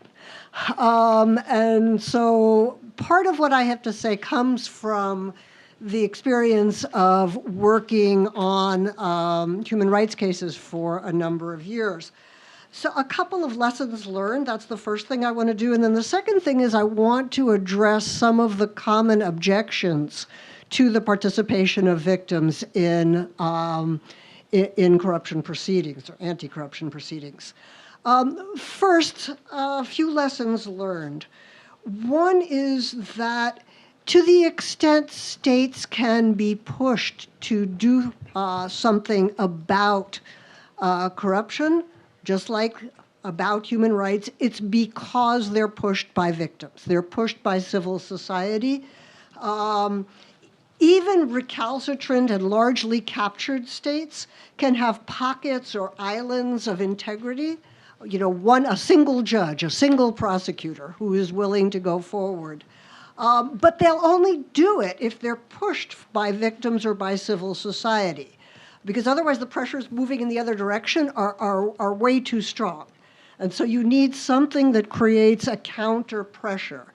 And so part of what I have to say comes from the experience of working on human rights cases for a number of years. So a couple of lessons learned, that's the first thing I want to do. And then the second thing is I want to address some of the common objections to the participation of victims in in corruption proceedings or anti-corruption proceedings. First, a few lessons learned. One is that to the extent states can be pushed to do something about corruption, just like about human rights, it's because they're pushed by victims. They're pushed by civil society. Even recalcitrant and largely captured states can have pockets or islands of integrity. You know, a single judge, a single prosecutor who is willing to go forward. But they'll only do it if they're pushed by victims or by civil society, because otherwise the pressures moving in the other direction are way too strong. And so you need something that creates a counter pressure.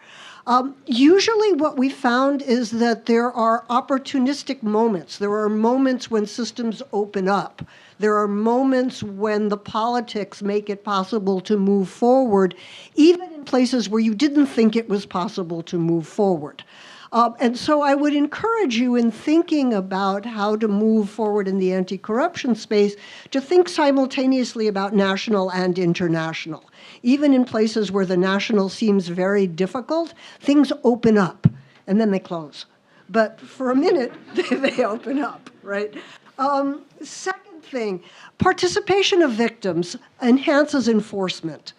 Usually what we found is that there are opportunistic moments. There are moments when systems open up. There are moments when the politics make it possible to move forward, even in places where you didn't think it was possible to move forward. And so I would encourage you in thinking about how to move forward in the anti-corruption space to think simultaneously about national and international. Even in places where the national seems very difficult, things open up and then they close. But for a minute, they open up, right? Second thing, participation of victims enhances enforcement.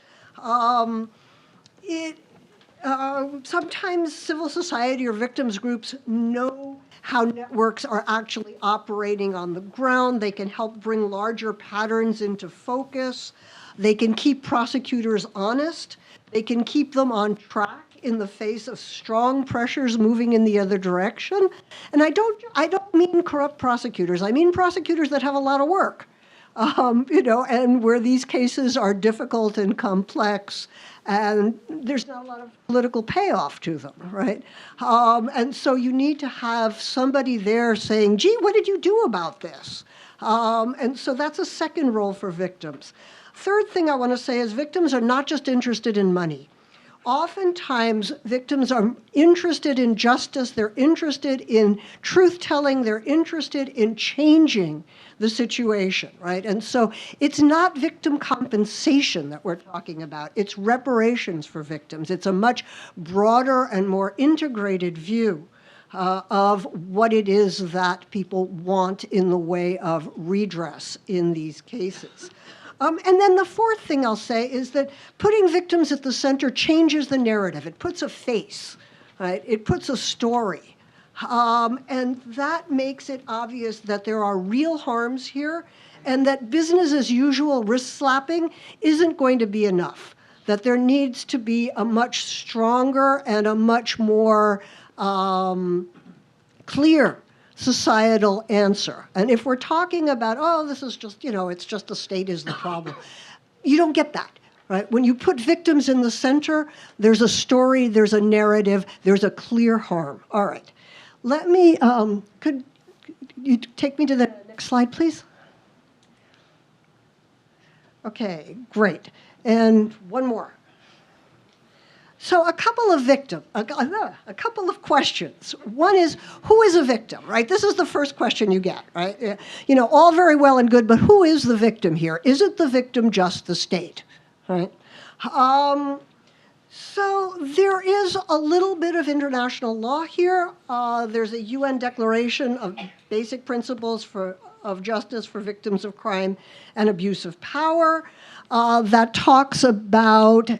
Sometimes civil society or victims groups know how networks are actually operating on the ground. They can help bring larger patterns into focus. They can keep prosecutors honest. They can keep them on track in the face of strong pressures moving in the other direction. And I don't mean corrupt prosecutors. I mean prosecutors that have a lot of work, and where these cases are difficult and complex, and there's not a lot of political payoff to them, right? And so you need to have somebody there saying, gee, what did you do about this? And so that's a second role for victims. Third thing I want to say is victims are not just interested in money. Oftentimes, victims are interested in justice, they're interested in truth-telling, they're interested in changing the situation, right? And so it's not victim compensation that we're talking about, it's reparations for victims. It's a much broader and more integrated view of what it is that people want in the way of redress in these cases. And then the fourth thing I'll say is that putting victims at the center changes the narrative. It puts a face, right? It puts a story. And that makes it obvious that there are real harms here and that business as usual risk slapping isn't going to be enough, that there needs to be a much stronger and a much more clear societal answer. And if we're talking about, oh, this is just, it's just the state is the problem, you don't get that, right? When you put victims in the center, there's a story, there's a narrative, there's a clear harm. All right. Let me, could you take me to the next slide, please? Okay, great. And one more. So a couple of victims, a couple of questions. One is, who is a victim, right? This is the first question you get, right? All very well and good, but who is the victim here? Is it the victim just the state, right? So there is a little bit of international law here. There's a UN Declaration of Basic Principles of Justice for Victims of Crime and Abuse of Power that talks about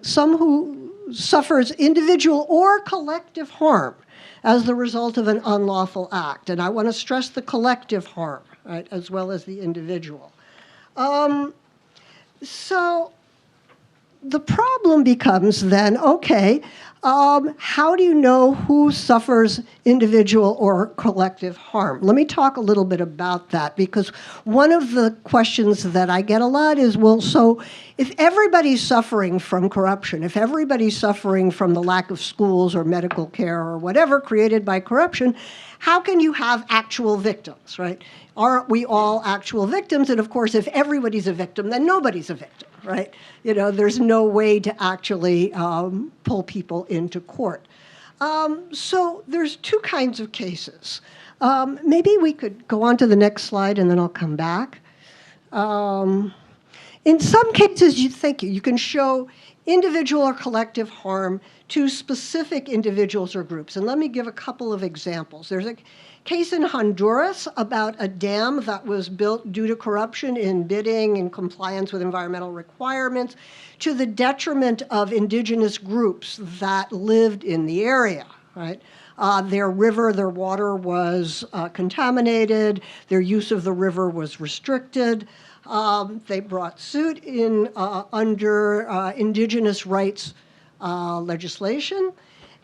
some who suffers individual or collective harm as the result of an unlawful act. And I want to stress the collective harm, right, as well as the individual. So the problem becomes then, okay, how do you know who suffers individual or collective harm? Let me talk a little bit about that, because one of the questions that I get a lot is, well, so if everybody's suffering from corruption, if everybody's suffering from the lack of schools or medical care or whatever created by corruption, how can you have actual victims, right? Aren't we all actual victims? And of course, if everybody's a victim, then nobody's a victim, right? There's no way to actually pull people into court. So there's two kinds of cases. Maybe we could go on to the next slide and then I'll come back. In some cases, you can show individual or collective harm to specific individuals or groups. And let me give a couple of examples. There's a case in Honduras about a dam that was built due to corruption in bidding and compliance with environmental requirements to the detriment of indigenous groups that lived in the area, right? Their river, their water was contaminated. Their use of the river was restricted. They brought suit under indigenous rights legislation.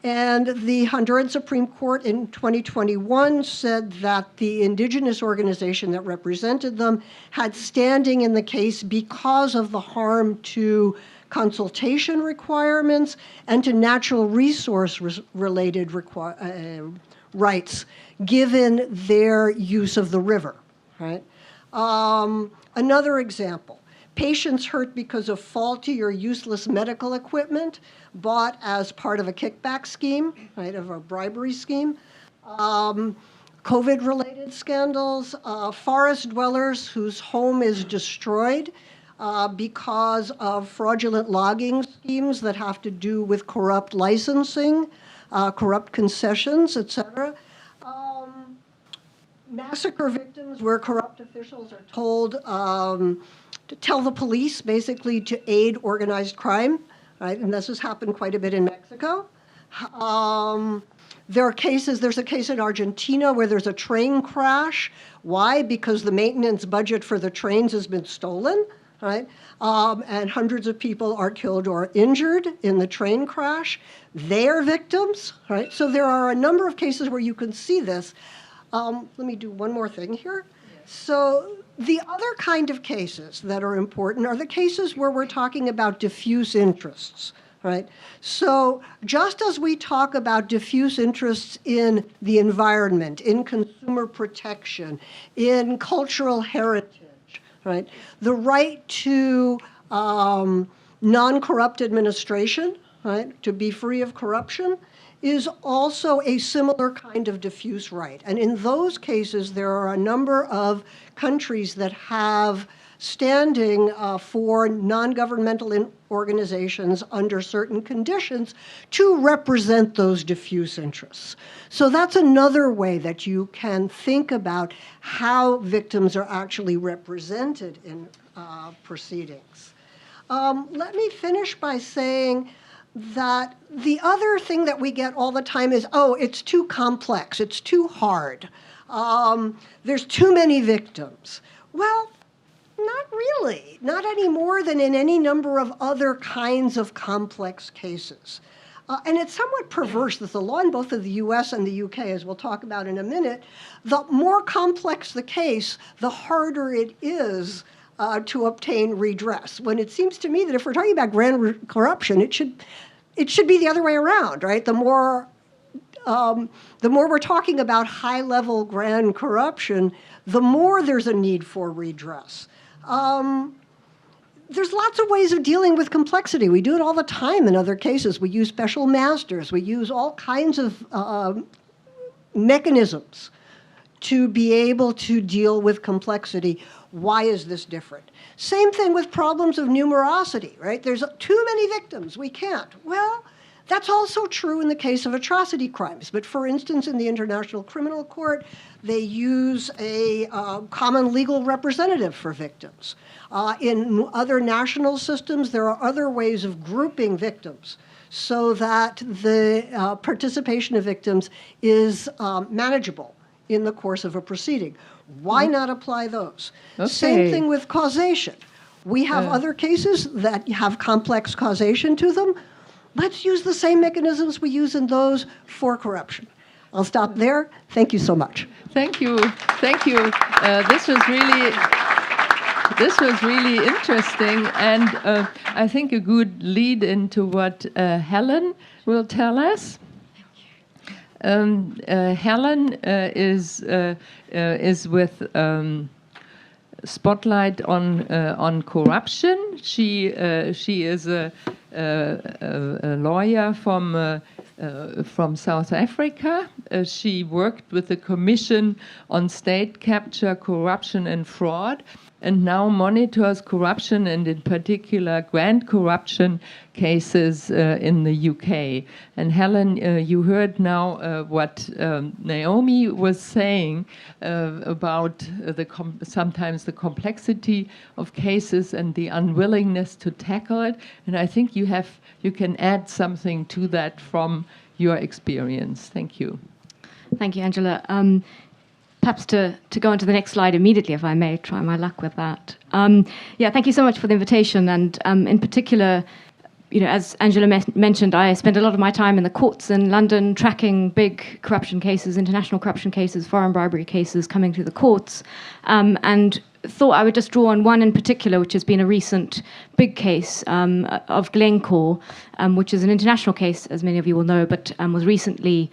And the Honduran Supreme Court in 2021 said that the indigenous organization that represented them had standing in the case because of the harm to consultation requirements and to natural resource related rights given their use of the river, right? Another example, patients hurt because of faulty or useless medical equipment bought as part of a kickback scheme, right, of a bribery scheme. COVID-related scandals, forest dwellers whose home is destroyed because of fraudulent logging schemes that have to do with corrupt licensing, corrupt concessions, etc. Massacre victims where corrupt officials are told to tell the police, basically, to aid organized crime, right? And this has happened quite a bit in Mexico. There's a case in Argentina where there's a train crash. Why? Because the maintenance budget for the trains has been stolen, right? And hundreds of people are killed or injured in the train crash. They are victims, right? So there are a number of cases where you can see this. Let me do one more thing here. So the other kind of cases that are important are the cases where we're talking about diffuse interests, right? So just as we talk about diffuse interests in the environment, in consumer protection, in cultural heritage, right? The right to non-corrupt administration, right? To be free of corruption, is also a similar kind of diffuse right. And in those cases, there are a number of countries that have standing for non-governmental organizations under certain conditions to represent those diffuse interests. So that's another way that you can think about how victims are actually represented in proceedings. Let me finish by saying that the other thing that we get all the time is, oh, it's too complex, it's too hard, there's too many victims. Well, not really, not any more than in any number of other kinds of complex cases. And it's somewhat perverse that the law in both of the US and the UK, as we'll talk about in a minute, the more complex the case, the harder it is to obtain redress. When it seems to me that if we're talking about grand corruption, it should be the other way around, right? The more we're talking about high-level grand corruption, the more there's a need for redress. There's lots of ways of dealing with complexity. We do it all the time in other cases. We use special masters. We use all kinds of mechanisms to be able to deal with complexity. Why is this different? Same thing with problems of numerosity, right? There's too many victims, we can't. Well, that's also true in the case of atrocity crimes. But for instance, in the International Criminal Court, they use a common legal representative for victims. In other national systems, there are other ways of grouping victims so that the participation of victims is manageable in the course of a proceeding. Why not apply those? Okay. Same thing with causation. We have other cases that have complex causation to them. Let's use the same mechanisms we use in those for corruption. I'll stop there. Thank you so much. Thank you. Thank you. This was really interesting, and I think a good lead into what Helen will tell us. Helen is with Spotlight on corruption. She is a lawyer from from South Africa. She worked with the Commission on State Capture, Corruption and Fraud, and now monitors corruption and in particular grant corruption cases in the UK. And Helen, you heard now what Naomi was saying about sometimes the complexity of cases and the unwillingness to tackle it. And I think you can add something to that from your experience. Thank you. Thank you, Angela. Perhaps to go on to the next slide immediately, if I may, try my luck with that. Yeah, thank you so much for the invitation. And in particular, as Angela mentioned, I spent a lot of my time in the courts in London tracking big corruption cases, international corruption cases, foreign bribery cases coming to the courts, and thought I would just draw on one in particular, which has been a recent big case of Glencore, which is an international case, as many of you will know, but was recently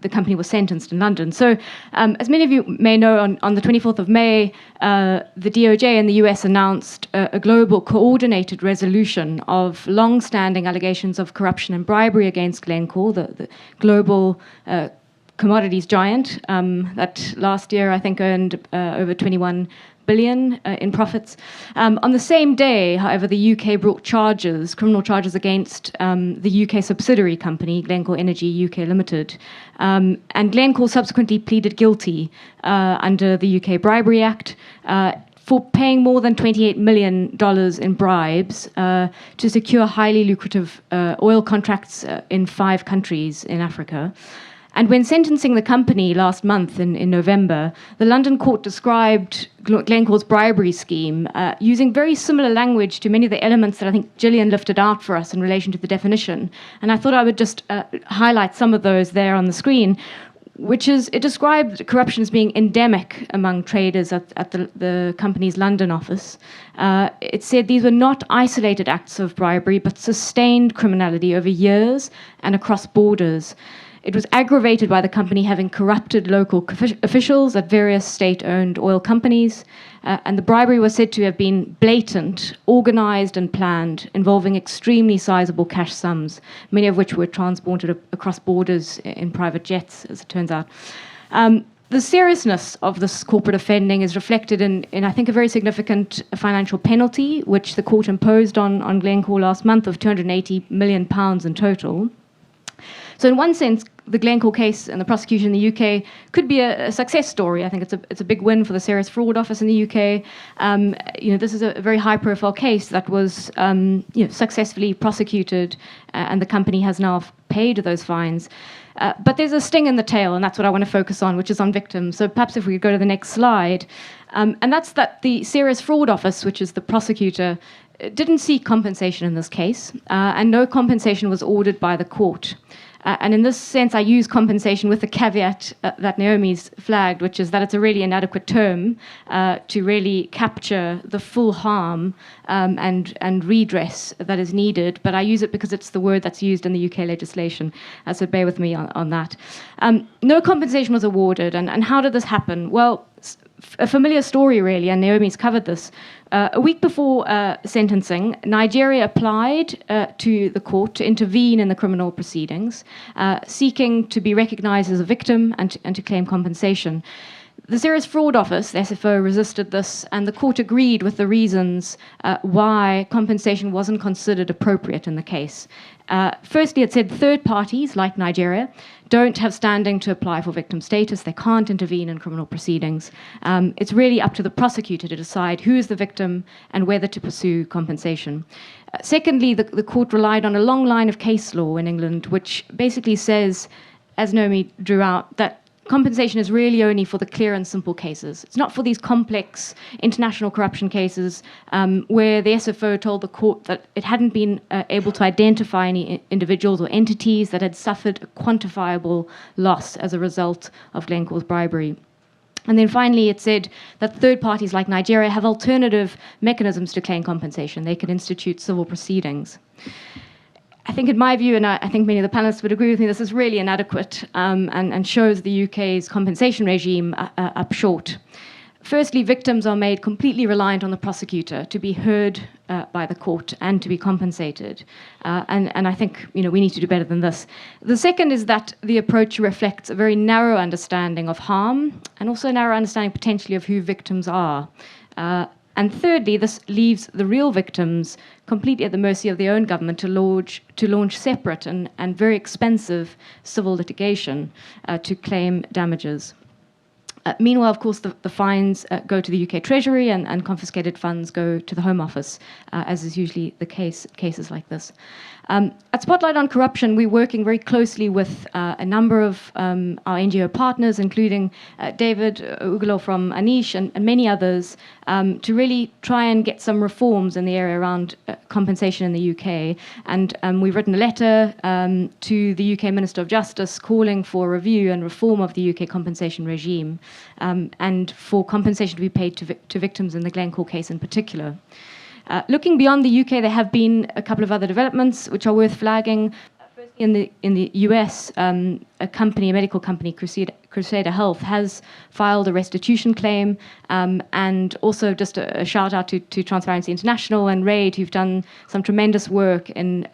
the company was sentenced in London. So, as many of you may know, on the 24th of May, the DOJ in the US announced a global coordinated resolution of long-standing allegations of corruption and bribery against Glencore, the global commodities giant that last year I think earned over 21 billion in profits. On the same day, however, the UK brought criminal charges against the UK subsidiary company, Glencore Energy UK Limited. And Glencore subsequently pleaded guilty under the UK Bribery Act for paying more than $28 million in bribes to secure highly lucrative oil contracts in 5 countries in Africa. And when sentencing the company last month in November, the London court described Glencore's bribery scheme using very similar language to many of the elements that I think Gillian lifted out for us in relation to the definition. And I thought I would just highlight some of those there on the screen, which is, it described corruption as being endemic among traders at the company's London office. It said these were not isolated acts of bribery, but sustained criminality over years and across borders. It was aggravated by the company having corrupted local officials at various state-owned oil companies, and the bribery was said to have been blatant, organised and planned, involving extremely sizable cash sums, many of which were transported across borders in private jets, as it turns out. The seriousness of this corporate offending is reflected in I think, a very significant financial penalty, which the court imposed on Glencore last month of £280 million in total. So in one sense, the Glencore case and the prosecution in the UK could be a success story. I think it's a big win for the Serious Fraud Office in the UK. This is a very high-profile case that was successfully prosecuted, and the company has now paid those fines. But there's a sting in the tail, and that's what I want to focus on, which is on victims. So perhaps if we could go to the next slide. And that's that the Serious Fraud Office, which is the prosecutor, didn't seek compensation in this case, and no compensation was ordered by the court. And in this sense, I use compensation with the caveat that Naomi's flagged, which is that it's a really inadequate term to really capture the full harm and redress that is needed. But I use it because it's the word that's used in the UK legislation. So bear with me on that. No compensation was awarded. And how did this happen? Well, a familiar story, really, and Naomi's covered this. A week before sentencing, Nigeria applied to the court to intervene in the criminal proceedings, seeking to be recognised as a victim and to claim compensation. The Serious Fraud Office, the SFO, resisted this, and the court agreed with the reasons why compensation wasn't considered appropriate in the case. Firstly, it said third parties, like Nigeria, don't have standing to apply for victim status. They can't intervene in criminal proceedings. It's really up to the prosecutor to decide who is the victim and whether to pursue compensation. Secondly, the court relied on a long line of case law in England, which basically says, as Naomi drew out, that compensation is really only for the clear and simple cases. It's not for these complex international corruption cases where the SFO told the court that it hadn't been able to identify any individuals or entities that had suffered a quantifiable loss as a result of Glencore's bribery. And then finally, it said that third parties like Nigeria have alternative mechanisms to claim compensation. They could institute civil proceedings. I think, in my view, and I think many of the panelists would agree with me, this is really inadequate and shows the UK's compensation regime up short. Firstly, victims are made completely reliant on the prosecutor to be heard by the court and to be compensated. And I think we need to do better than this. The second is that the approach reflects a very narrow understanding of harm and also a narrow understanding potentially of who victims are. And thirdly, this leaves the real victims completely at the mercy of their own government to launch separate and very expensive civil litigation to claim damages. Meanwhile, of course, the fines go to the UK Treasury and confiscated funds go to the Home Office, as is usually the case in cases like this. At Spotlight on Corruption, we're working very closely with a number of our NGO partners, including David Ugolor from ANEEJ and many others, to really try and get some reforms in the area around compensation in the UK. And we've written a letter to the UK Minister of Justice calling for a review and reform of the UK compensation regime, and for compensation to be paid to victims in the Glencore case in particular. Looking beyond the UK, there have been a couple of other developments which are worth flagging. In the US, a medical company, Crusader Health, has filed a restitution claim, and also just a shout out to Transparency International and RAID, who've done some tremendous work in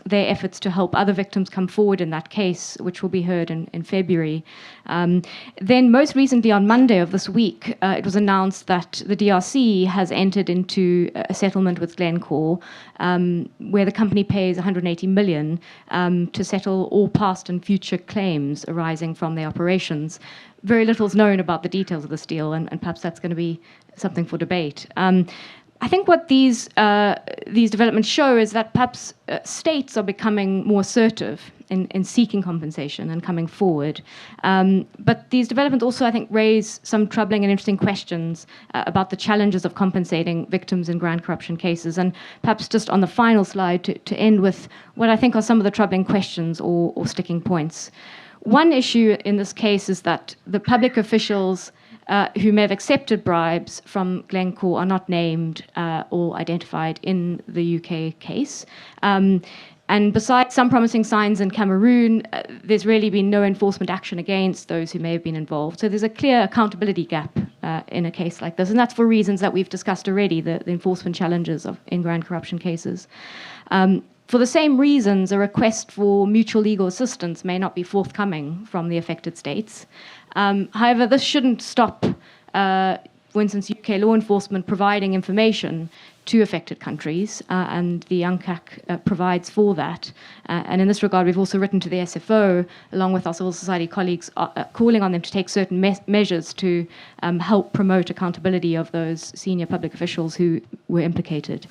their efforts to help other victims come forward in that case, which will be heard in February. Then most recently on Monday of this week, it was announced that the DRC has entered into a settlement with Glencore, where the company pays $180 million to settle all past and future claims arising from their operations. Very little is known about the details of this deal, and perhaps that's going to be something for debate. I think what these developments show is that perhaps states are becoming more assertive in seeking compensation and coming forward. But these developments also, I think, raise some troubling and interesting questions about the challenges of compensating victims in grand corruption cases. And perhaps just on the final slide to end with what I think are some of the troubling questions or sticking points. One issue in this case is that the public officials who may have accepted bribes from Glencore are not named or identified in the UK case. And besides some promising signs in Cameroon, there's really been no enforcement action against those who may have been involved. So there's a clear accountability gap in a case like this. And that's for reasons that we've discussed already, the enforcement challenges in grand corruption cases. For the same reasons, a request for mutual legal assistance may not be forthcoming from the affected states. However, this shouldn't stop, for instance, UK law enforcement providing information to affected countries, and the UNCAC provides for that. And in this regard, we've also written to the SFO, along with our civil society colleagues, calling on them to take certain measures to help promote accountability of those senior public officials who were implicated.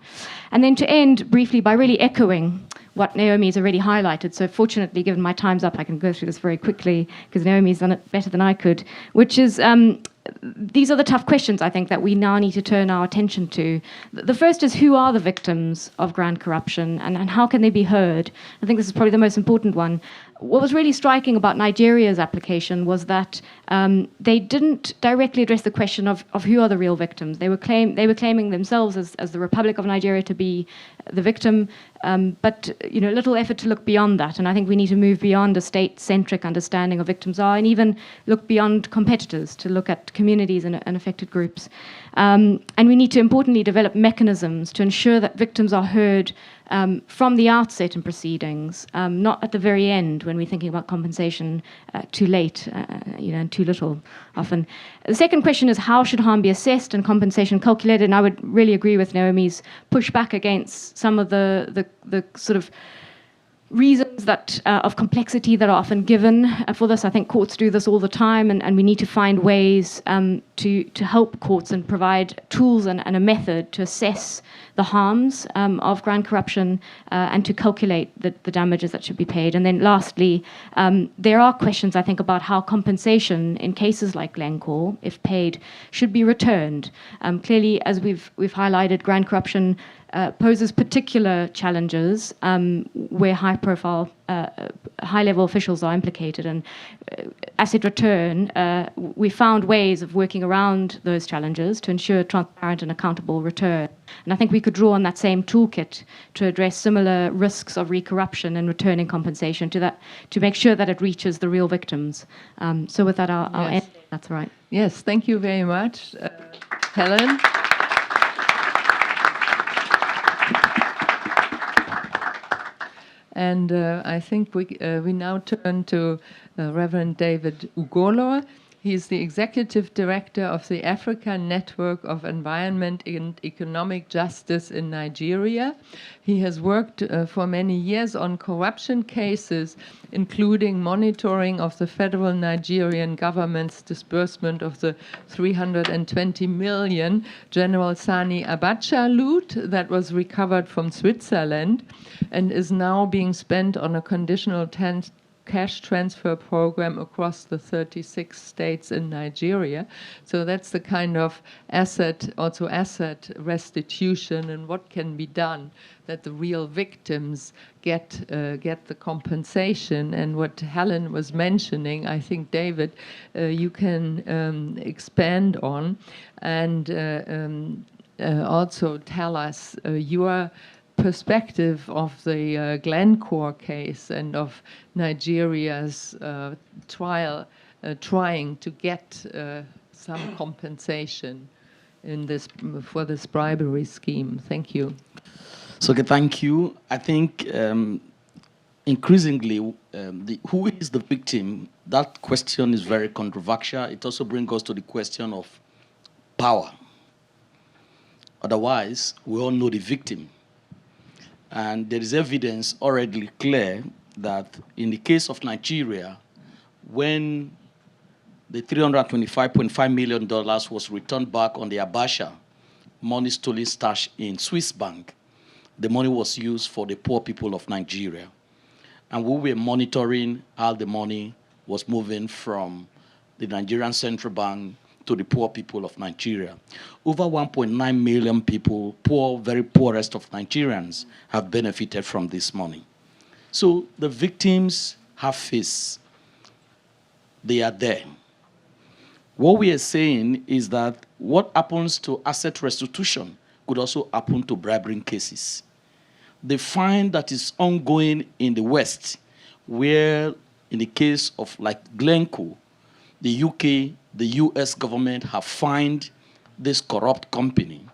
And then to end briefly by really echoing what Naomi has already highlighted. So fortunately, given my time's up, I can go through this very quickly because Naomi's done it better than I could, which is these are the tough questions, I think, that we now need to turn our attention to. The first is, who are the victims of grand corruption and how can they be heard? I think this is probably the most important one. What was really striking about Nigeria's application was that they didn't directly address the question of who are the real victims. They were claiming themselves as the Republic of Nigeria to be the victim, but little effort to look beyond that. And I think we need to move beyond a state-centric understanding of victims are, and even look beyond competitors to look at communities and affected groups. And we need to importantly develop mechanisms to ensure that victims are heard from the outset in proceedings, not at the very end when we're thinking about compensation too late, and too little often. The second question is, how should harm be assessed and compensation calculated? And I would really agree with Naomi's pushback against some of the sort of reasons that of complexity that are often given for this. I think courts do this all the time, and we need to find ways to help courts and provide tools and a method to assess the harms of grand corruption and to calculate the damages that should be paid. And then lastly, there are questions, I think, about how compensation in cases like Glencore, if paid, should be returned. Clearly, as we've highlighted, grand corruption poses particular challenges where high-profile, high-level officials are implicated. And asset return, we found ways of working around those challenges to ensure transparent and accountable return. And I think we could draw on that same toolkit to address similar risks of re-corruption and returning compensation to make sure that it reaches the real victims. So with that, I'll end. That's right. Yes, thank you very much, Helen. And I think we now turn to Reverend David Ugolor. He is the Executive Director of the African Network of Environment and Economic Justice in Nigeria. He has worked for many years on corruption cases, including monitoring of the federal Nigerian government's disbursement of the 320 million General Sani Abacha loot that was recovered from Switzerland and is now being spent on a conditional cash transfer program across the 36 states in Nigeria. So that's the kind of asset restitution and what can be done that the real victims get the compensation. And what Helen was mentioning, I think, David, you can expand on and also tell us your perspective of the Glencore case and of Nigeria's trial trying to get some compensation for this bribery scheme. Thank you. So, okay, thank you. I think increasingly, who is the victim? That question is very controversial. It also brings us to the question of power. Otherwise, we all know the victim. And there is evidence already clear that in the case of Nigeria, when the $325.5 million was returned back on the Abacha money stolen stash in Swiss bank, the money was used for the poor people of Nigeria. And we were monitoring how the money was moving from the Nigerian Central Bank to the poor people of Nigeria. Over 1.9 million people, poor, very poorest of Nigerians, have benefited from this money. So the victims have face. They are there. What we are saying is that what happens to asset restitution could also happen to bribery cases. The fine that is ongoing in the West, where in the case of like Glencore, the UK, the US government have fined this corrupt company,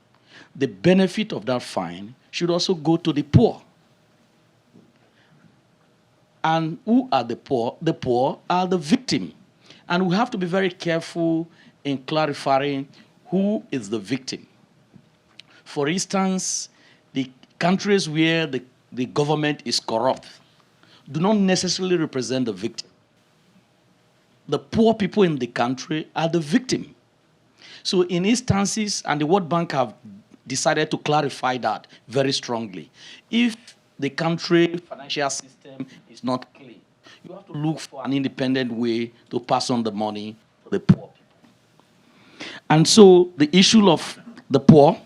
the benefit of that fine should also go to the poor. And who are the poor? The poor are the victim. And we have to be very careful in clarifying who is the victim. For instance, the countries where the government is corrupt do not necessarily represent the victim. The poor people in the country are the victim. So in instances, and the World Bank have decided to clarify that very strongly, if the country financial system is not clean, you have to look for an independent way to pass on the money to the poor people. And so the issue of the poor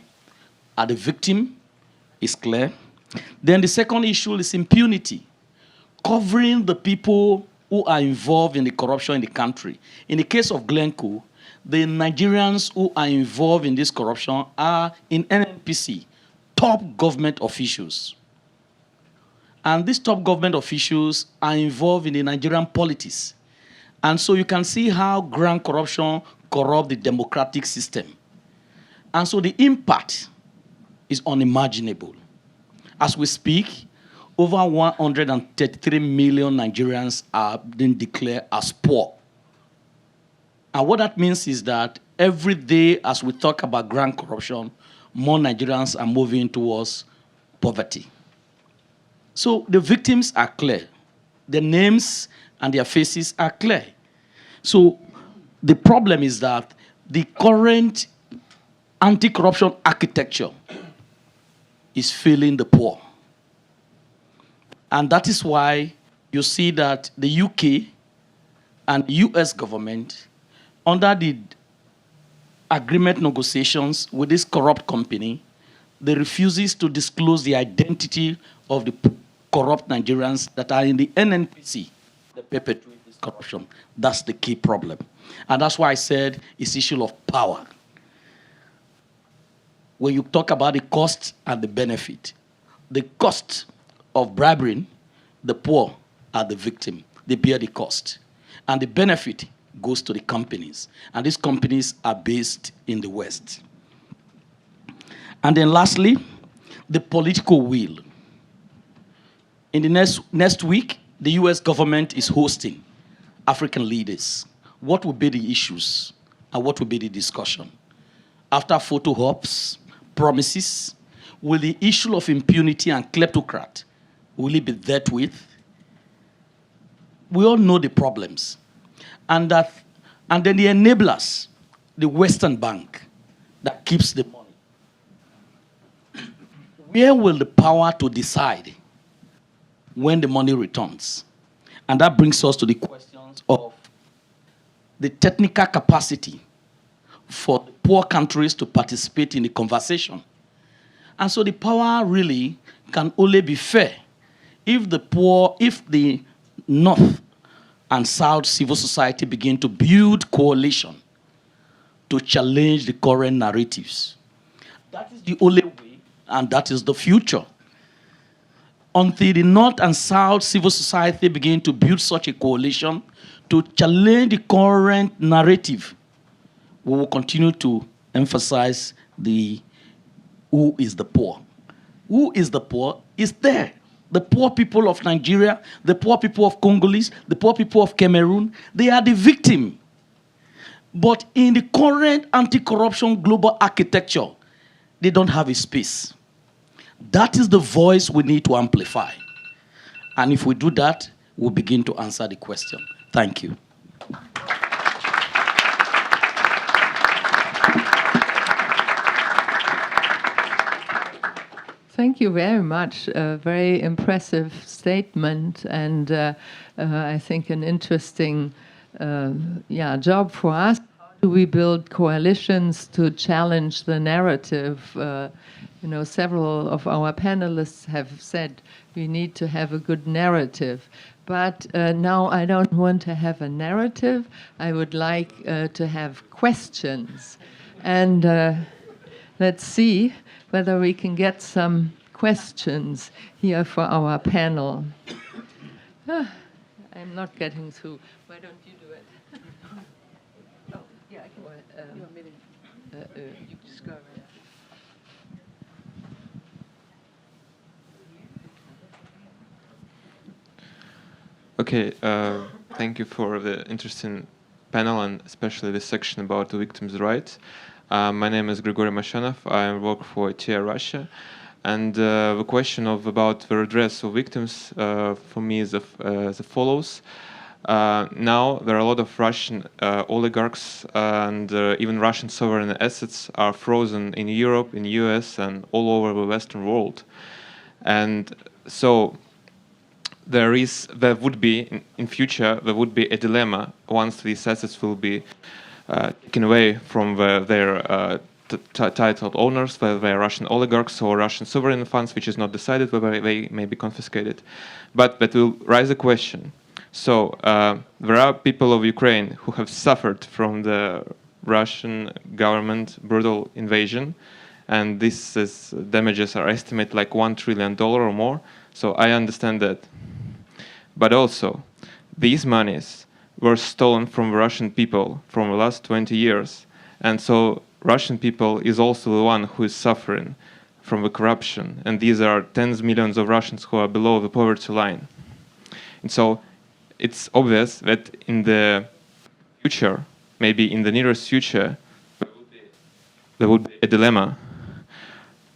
are the victim is clear. Then the second issue is impunity, covering the people who are involved in the corruption in the country. In the case of Glencore, the Nigerians who are involved in this corruption are in NNPC, top government officials. And these top government officials are involved in the Nigerian politics. And so you can see how grand corruption corrupts the democratic system. And so the impact is unimaginable. As we speak, over 133 million Nigerians are being declared as poor. And what that means is that every day as we talk about grand corruption, more Nigerians are moving towards poverty. So the victims are clear. Their names and their faces are clear. So the problem is that the current anti-corruption architecture is failing the poor. And that is why you see that the UK and US government, under the agreement negotiations with this corrupt company, they refuses to disclose the identity of the corrupt Nigerians that are in the NNPC that perpetuate this corruption. That's the key problem. And that's why I said it's issue of power. When you talk about the cost and the benefit, the cost of bribery, the poor are the victim. They bear the cost. And the benefit goes to the companies. And these companies are based in the West. And then lastly, the political will. In the next week, the US government is hosting African leaders. What will be the issues and what will be the discussion? After photo ops, promises, will the issue of impunity and kleptocrat, will it be dealt with? We all know the problems. And then the enablers, the Western bank that keeps the money. Where will the power to decide when the money returns? And that brings us to the questions of the technical capacity for the poor countries to participate in the conversation. And so the power really can only be fair if the North and South civil society begin to build coalition to challenge the current narratives. That is the only way, and that is the future. Until the North and South civil society begin to build such a coalition to challenge the current narrative, we will continue to emphasize the who is the poor. Who is the poor is there. The poor people of Nigeria, the poor people of Congolese, the poor people of Cameroon, they are the victim. But in the current anti-corruption global architecture, they don't have a space. That is the voice we need to amplify. And if we do that, we'll begin to answer the question. Thank you. Thank you very much. A very impressive statement, and I think an interesting job for us. How do we build coalitions to challenge the narrative? Several of our panelists have said we need to have a good narrative. But now I don't want to have a narrative. I would like to have questions. And let's see whether we can get some questions here for our panel. I'm not getting through. Why don't you do it? Oh, yeah, I can. You want me to? You just go. Okay, thank you for the interesting panel and especially this section about the victims' rights. My name is Grigory Mashanov. I work for TI Russia, and the question about the redress of victims for me is as follows. Now there are a lot of Russian oligarchs and even Russian sovereign assets are frozen in Europe, in US, and all over the Western world, and so there would be in future there would be a dilemma once these assets will be taken away from their titled owners, whether they are Russian oligarchs or Russian sovereign funds, which is not decided whether they may be confiscated. But that will raise a question. So there are people of Ukraine who have suffered from the Russian government brutal invasion, and these damages are estimated like $1 trillion or more. So I understand that. But also, these monies were stolen from Russian people from the last 20 years. And so Russian people is also the one who is suffering from the corruption. And these are tens of millions of Russians who are below the poverty line. And so it's obvious that in the future, maybe in the nearest future, there would be a dilemma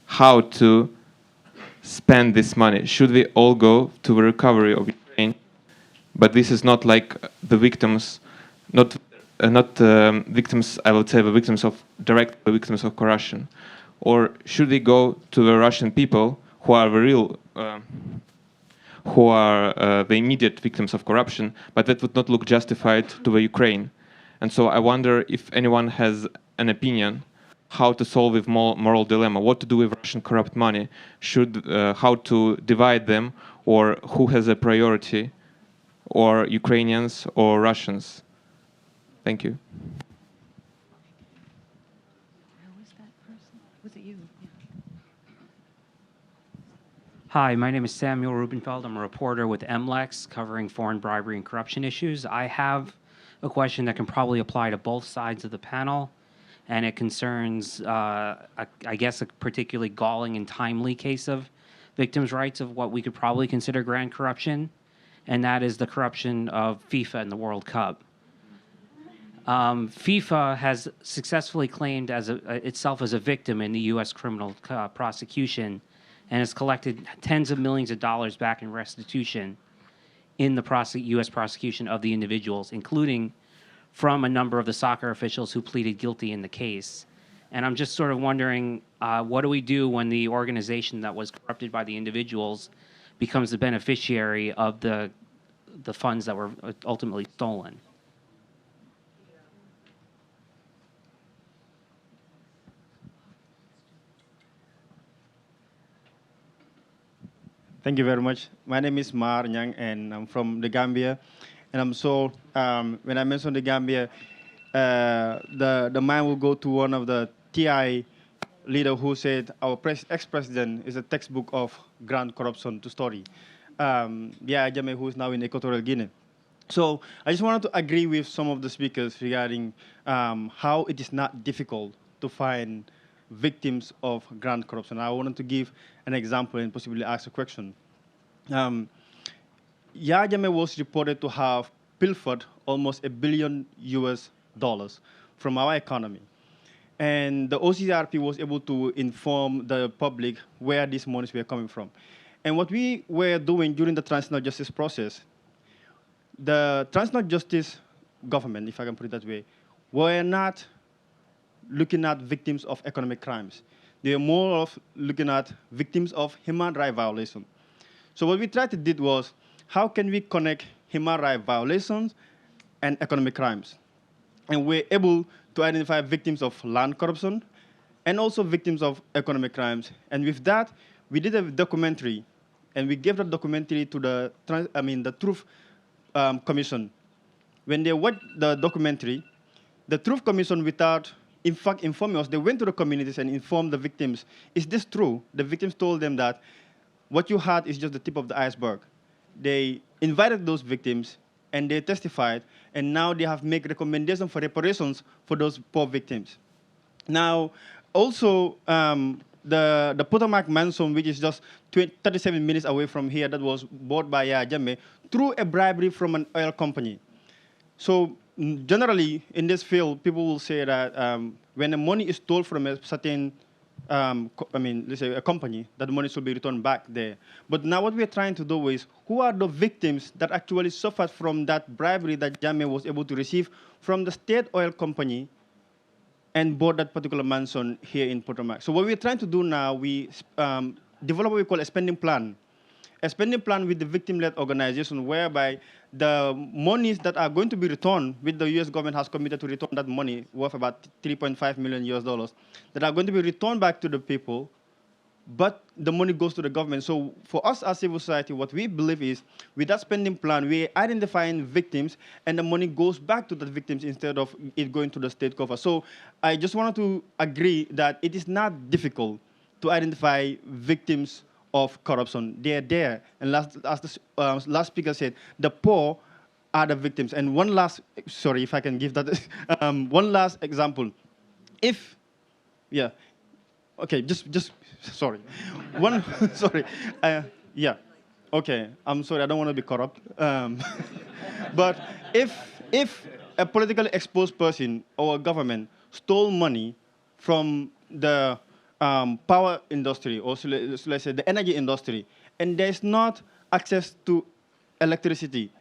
how to spend this money. Should we all go to the recovery of Ukraine? But this is not like the victims, not victims, I would say the victims of direct victims of corruption. Or should we go to the Russian people who are the real, who are the immediate victims of corruption, but that would not look justified to the Ukraine. And so I wonder if anyone has an opinion how to solve this moral dilemma, what to do with Russian corrupt money, how to divide them, or who has a priority, or Ukrainians or Russians. Thank you. Hi, my name is Samuel Rubenfeld. I'm a reporter with MLEX covering foreign bribery and corruption issues. I have a question that can probably apply to both sides of the panel, and it concerns, I guess, a particularly galling and timely case of victims' rights of what we could probably consider grand corruption, and that is the corruption of FIFA and the World Cup. FIFA has successfully claimed itself as a victim in the U.S. criminal prosecution and has collected tens of millions of dollars back in restitution in the U.S. prosecution of the individuals, including from a number of the soccer officials who pleaded guilty in the case. And I'm just sort of wondering, what do we do when the organization that was corrupted by the individuals becomes the beneficiary of the funds that were ultimately stolen? Thank you very much. My name is Mar Nyang, and I'm from the Gambia. And I'm so, when I mention the Gambia, the mind will go to one of the TI leader who said our ex-president is a textbook of grand corruption to study. Yahya Jammeh, who is now in Equatorial Guinea. So I just wanted to agree with some of the speakers regarding how it is not difficult to find victims of grand corruption. I wanted to give an example and possibly ask a question. Yahya Jammeh was reported to have pilfered almost $1 billion from our economy. And the OCRP was able to inform the public where these monies were coming from. And what we were doing during the transitional justice process, the transitional justice government, if I can put it that way, were not looking at victims of economic crimes. They were more of looking at victims of human rights violations. So what we tried to do was, how can we connect human rights violations and economic crimes? And we're able to identify victims of land corruption and also victims of economic crimes. And with that, we did a documentary, and we gave that documentary to the Truth Commission. When they watched the documentary, the Truth Commission, without in fact informing us, they went to the communities and informed the victims. Is this true? The victims told them that what you had is just the tip of the iceberg. They invited those victims, and they testified, and now they have made recommendations for reparations for those poor victims. Now, also, the Potomac Mansion, which is just 37 minutes away from here, that was bought by Yahya Jammeh through a bribery from an oil company. So generally, in this field, people will say that when the money is stole from a certain, let's say a company, that the money should be returned back there. But now what we're trying to do is, who are the victims that actually suffered from that bribery that Jammeh was able to receive from the state oil company and bought that particular mansion here in Potomac? So what we're trying to do now, we develop what we call a spending plan. A spending plan with the victim-led organization, whereby the monies that are going to be returned, which the U.S. government has committed to return that money, worth about $3.5 million, that are going to be returned back to the people, but the money goes to the government. So for us as civil society, what we believe is, with that spending plan, we're identifying victims, and the money goes back to the victims instead of it going to the state coffers. So I just wanted to agree that it is not difficult to identify victims of corruption. They're there. And as the last speaker said, the poor are the victims. And one last, sorry if I can give that, one last example. If, yeah, okay, just sorry. One, sorry, yeah, okay, I'm sorry, I don't want to be corrupt. But if a politically exposed person or a government stole money from the power industry, or so let's say the energy industry, and there's not access to electricity,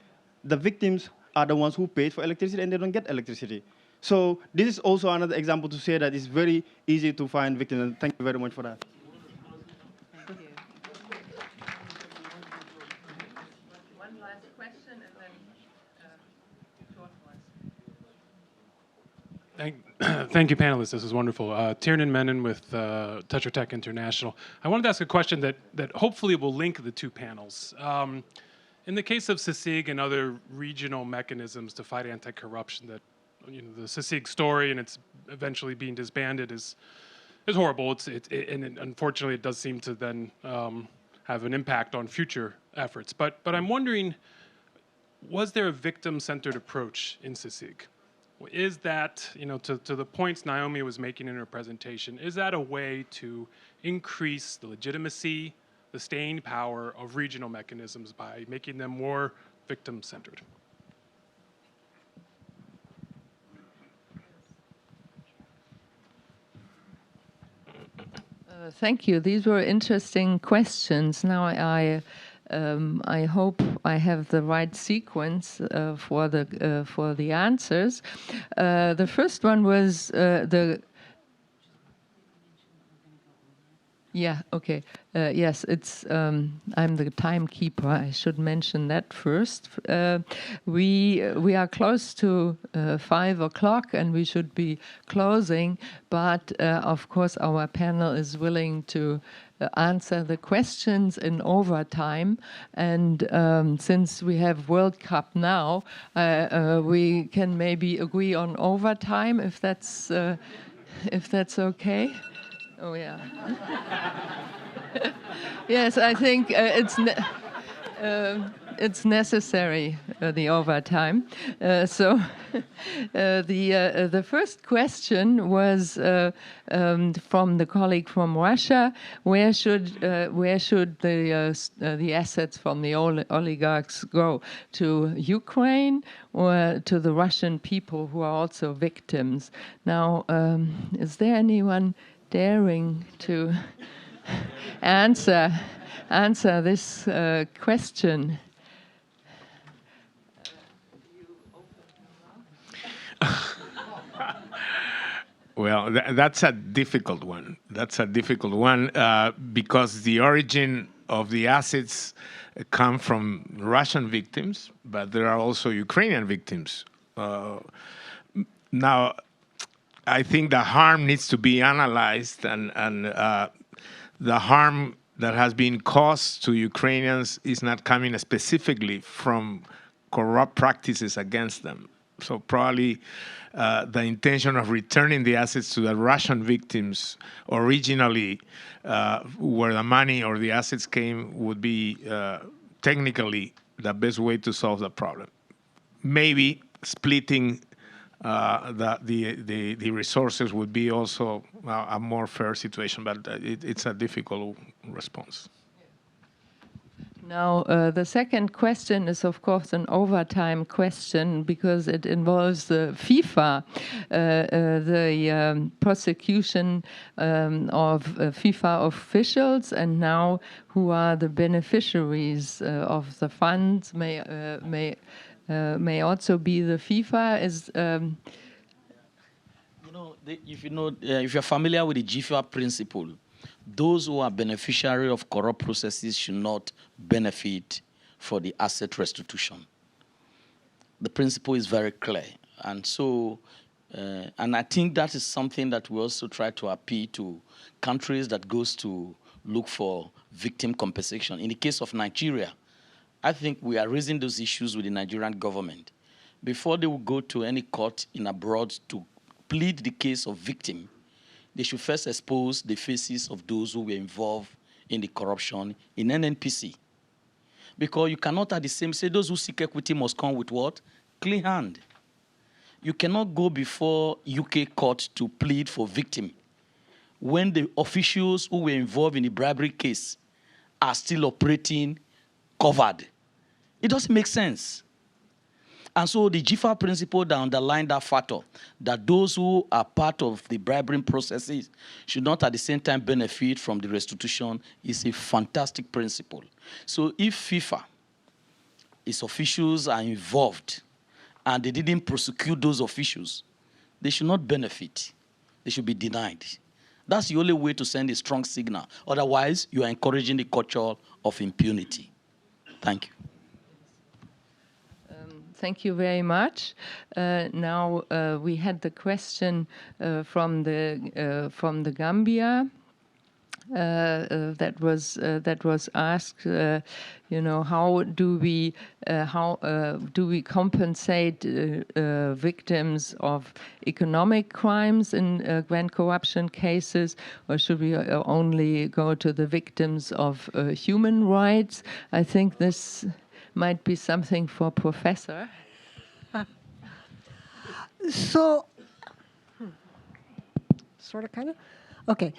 the victims are the ones who paid for electricity, and they don't get electricity. So this is also another example to say that it's very easy to find victims. And thank you very much for that. Thank you. One last question, and then short ones. Thank you, panelists. This is wonderful. Tiernan Menon with Tetra Tech International. I wanted to ask a question that hopefully will link the two panels. In the case of CICIG and other regional mechanisms to fight anti-corruption, that the CICIG story and it's eventually being disbanded is horrible. And unfortunately, it does seem to then have an impact on future efforts. But I'm wondering, was there a victim-centered approach in CICIG? Is that, to the points Naomi was making in her presentation, is that a way to increase the legitimacy, the staying power of regional mechanisms by making them more victim-centered? Thank you. These were interesting questions. Now I hope I have the right sequence for the answers. The first one was the. Yeah. Okay. Yes, it's. I'm the timekeeper. I should mention that first. We are close to 5 o'clock, and we should be closing. But of course, our panel is willing to answer the questions in overtime. And since we have World Cup now, we can maybe agree on overtime if that's okay. Oh yeah. Yes, I think it's necessary, the overtime. So the first question was from the colleague from Russia. Where should the assets from the oligarchs go? To Ukraine or to the Russian people who are also victims? Now, is there anyone daring to answer this question? Well, that's a difficult one. That's a difficult one because the origin of the assets come from Russian victims, but there are also Ukrainian victims. Now, I think the harm needs to be analyzed, and the harm that has been caused to Ukrainians is not coming specifically from corrupt practices against them. So probably the intention of returning the assets to the Russian victims originally, where the money or the assets came, would be technically the best way to solve the problem. Maybe splitting the resources would be also a more fair situation, but it's a difficult response. Now, the second question is, of course, an overtime question because it involves the FIFA, the prosecution of FIFA officials, and now who are the beneficiaries of the funds may also be the FIFA. If you're familiar with the GFA principle, those who are beneficiary of corrupt processes should not benefit for the asset restitution. The principle is very clear. And so, and I think that is something that we also try to appeal to countries that goes to look for victim compensation. In the case of Nigeria, I think we are raising those issues with the Nigerian government. Before they will go to any court in abroad to plead the case of victim, they should first expose the faces of those who were involved in the corruption in NNPC. Because you cannot at the same say those who seek equity must come with what? Clean hand. You cannot go before UK court to plead for victim when the officials who were involved in the bribery case are still operating covered. It doesn't make sense. And so the GFA principle that underlined that factor, that those who are part of the bribing processes should not at the same time benefit from the restitution, is a fantastic principle. So if FIFA, its officials are involved and they didn't prosecute those officials, they should not benefit. They should be denied. That's the only way to send a strong signal. Otherwise, you are encouraging the culture of impunity. Thank you. Thank you very much. Now we had the question from the Gambia that was asked. How do we compensate victims of economic crimes in grand corruption cases, or should we only go to the victims of human rights? I think this might be something for Professor. So, sort of, kind of? Okay.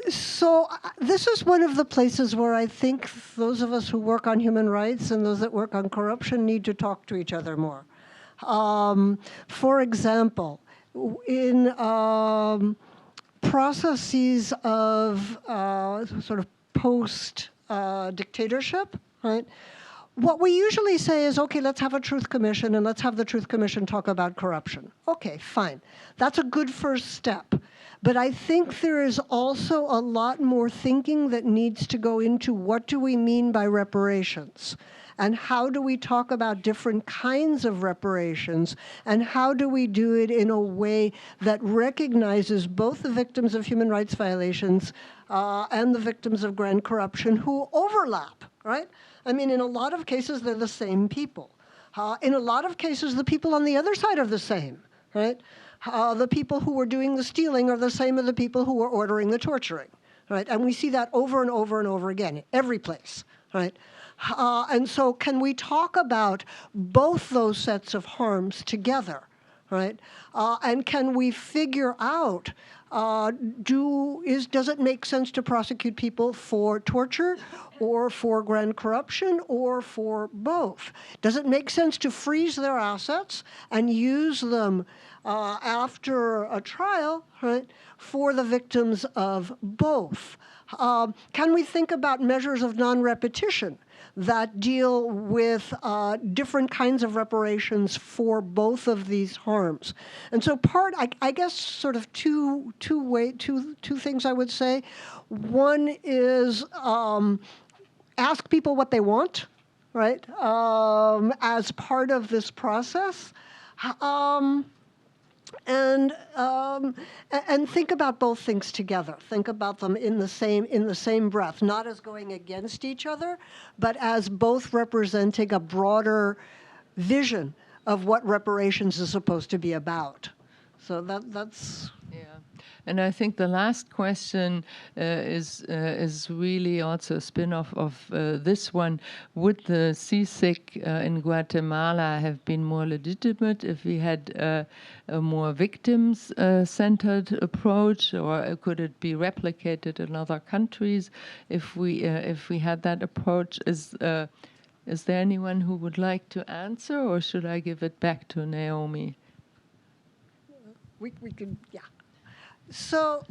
This is one of the places where I think those of us who work on human rights and those that work on corruption need to talk to each other more. For example, in processes of sort of post-dictatorship, right? What we usually say is, okay, let's have a truth commission and let's have the truth commission talk about corruption. Okay, fine. That's a good first step. But I think there is also a lot more thinking that needs to go into what do we mean by reparations? And how do we talk about different kinds of reparations? And how do we do it in a way that recognizes both the victims of human rights violations and the victims of grand corruption who overlap, right? I mean, in a lot of cases, they're the same people. In a lot of cases, the people on the other side are the same, right? The people who were doing the stealing are the same as the people who were ordering the torturing, right? And we see that over and over and over again, every place, right? And so can we talk about both those sets of harms together, right? And can we figure out, does it make sense to prosecute people for torture or for grand corruption or for both? Does it make sense to freeze their assets and use them after a trial, right, for the victims of both? Can we think about measures of non-repetition that deal with different kinds of reparations for both of these harms? And so I guess sort of two things I would say. One is ask people what they want, right, as part of this process. And think about both things together. Think about them in the same breath, not as going against each other, but as both representing a broader vision of what reparations is supposed to be about. So that's. Yeah. And I think the last question is really also a spin-off of this one. Would the CICIG in Guatemala have been more legitimate if we had a more victims-centered approach, or could it be replicated in other countries if we had that approach? Is there anyone who would like to answer, or should I give it back to Naomi? We could, yeah. So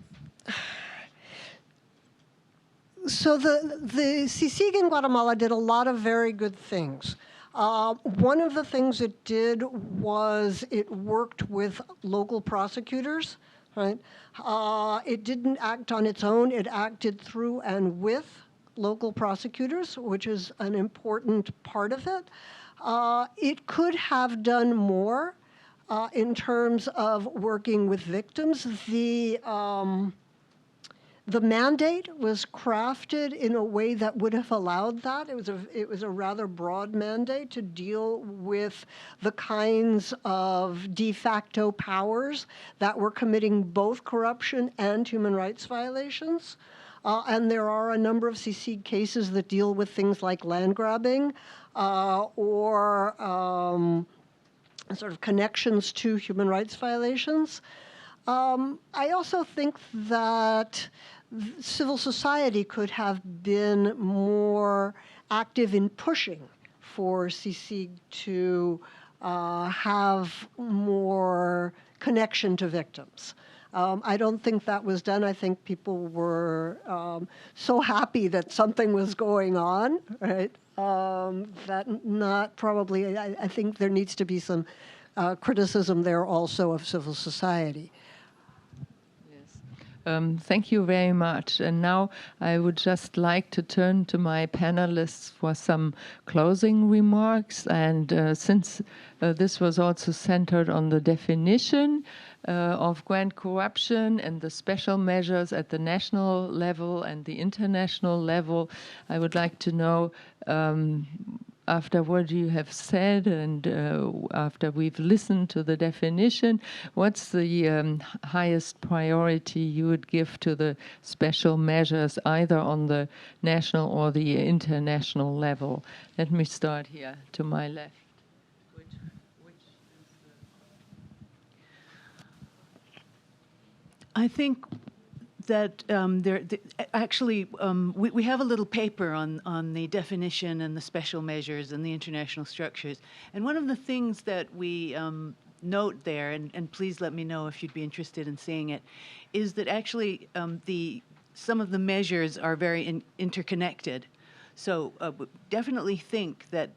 the CICIG in Guatemala did a lot of very good things. One of the things it did was it worked with local prosecutors, right? It didn't act on its own. It acted through and with local prosecutors, which is an important part of it. It could have done more. In terms of working with victims, the mandate was crafted in a way that would have allowed that. It was a rather broad mandate to deal with the kinds of de facto powers that were committing both corruption and human rights violations. And there are a number of CICIG cases that deal with things like land grabbing or sort of connections to human rights violations. I also think that civil society could have been more active in pushing for CICIG to have more connection to victims. I don't think that was done. I think people were so happy that something was going on, right? That not probably, I think there needs to be some criticism there also of civil society. Thank you very much. And now I would just like to turn to my panelists for some closing remarks. And since this was also centered on the definition of grand corruption and the special measures at the national level and the international level, I would like to know after what you have said and after we've listened to the definition, what's the highest priority you would give to the special measures, either on the national or the international level? Let me start here to my left. I think that we have a little paper on the definition and the special measures and the international structures. And one of the things that we note there, and please let me know if you'd be interested in seeing it, is that actually some of the measures are very interconnected. So definitely think that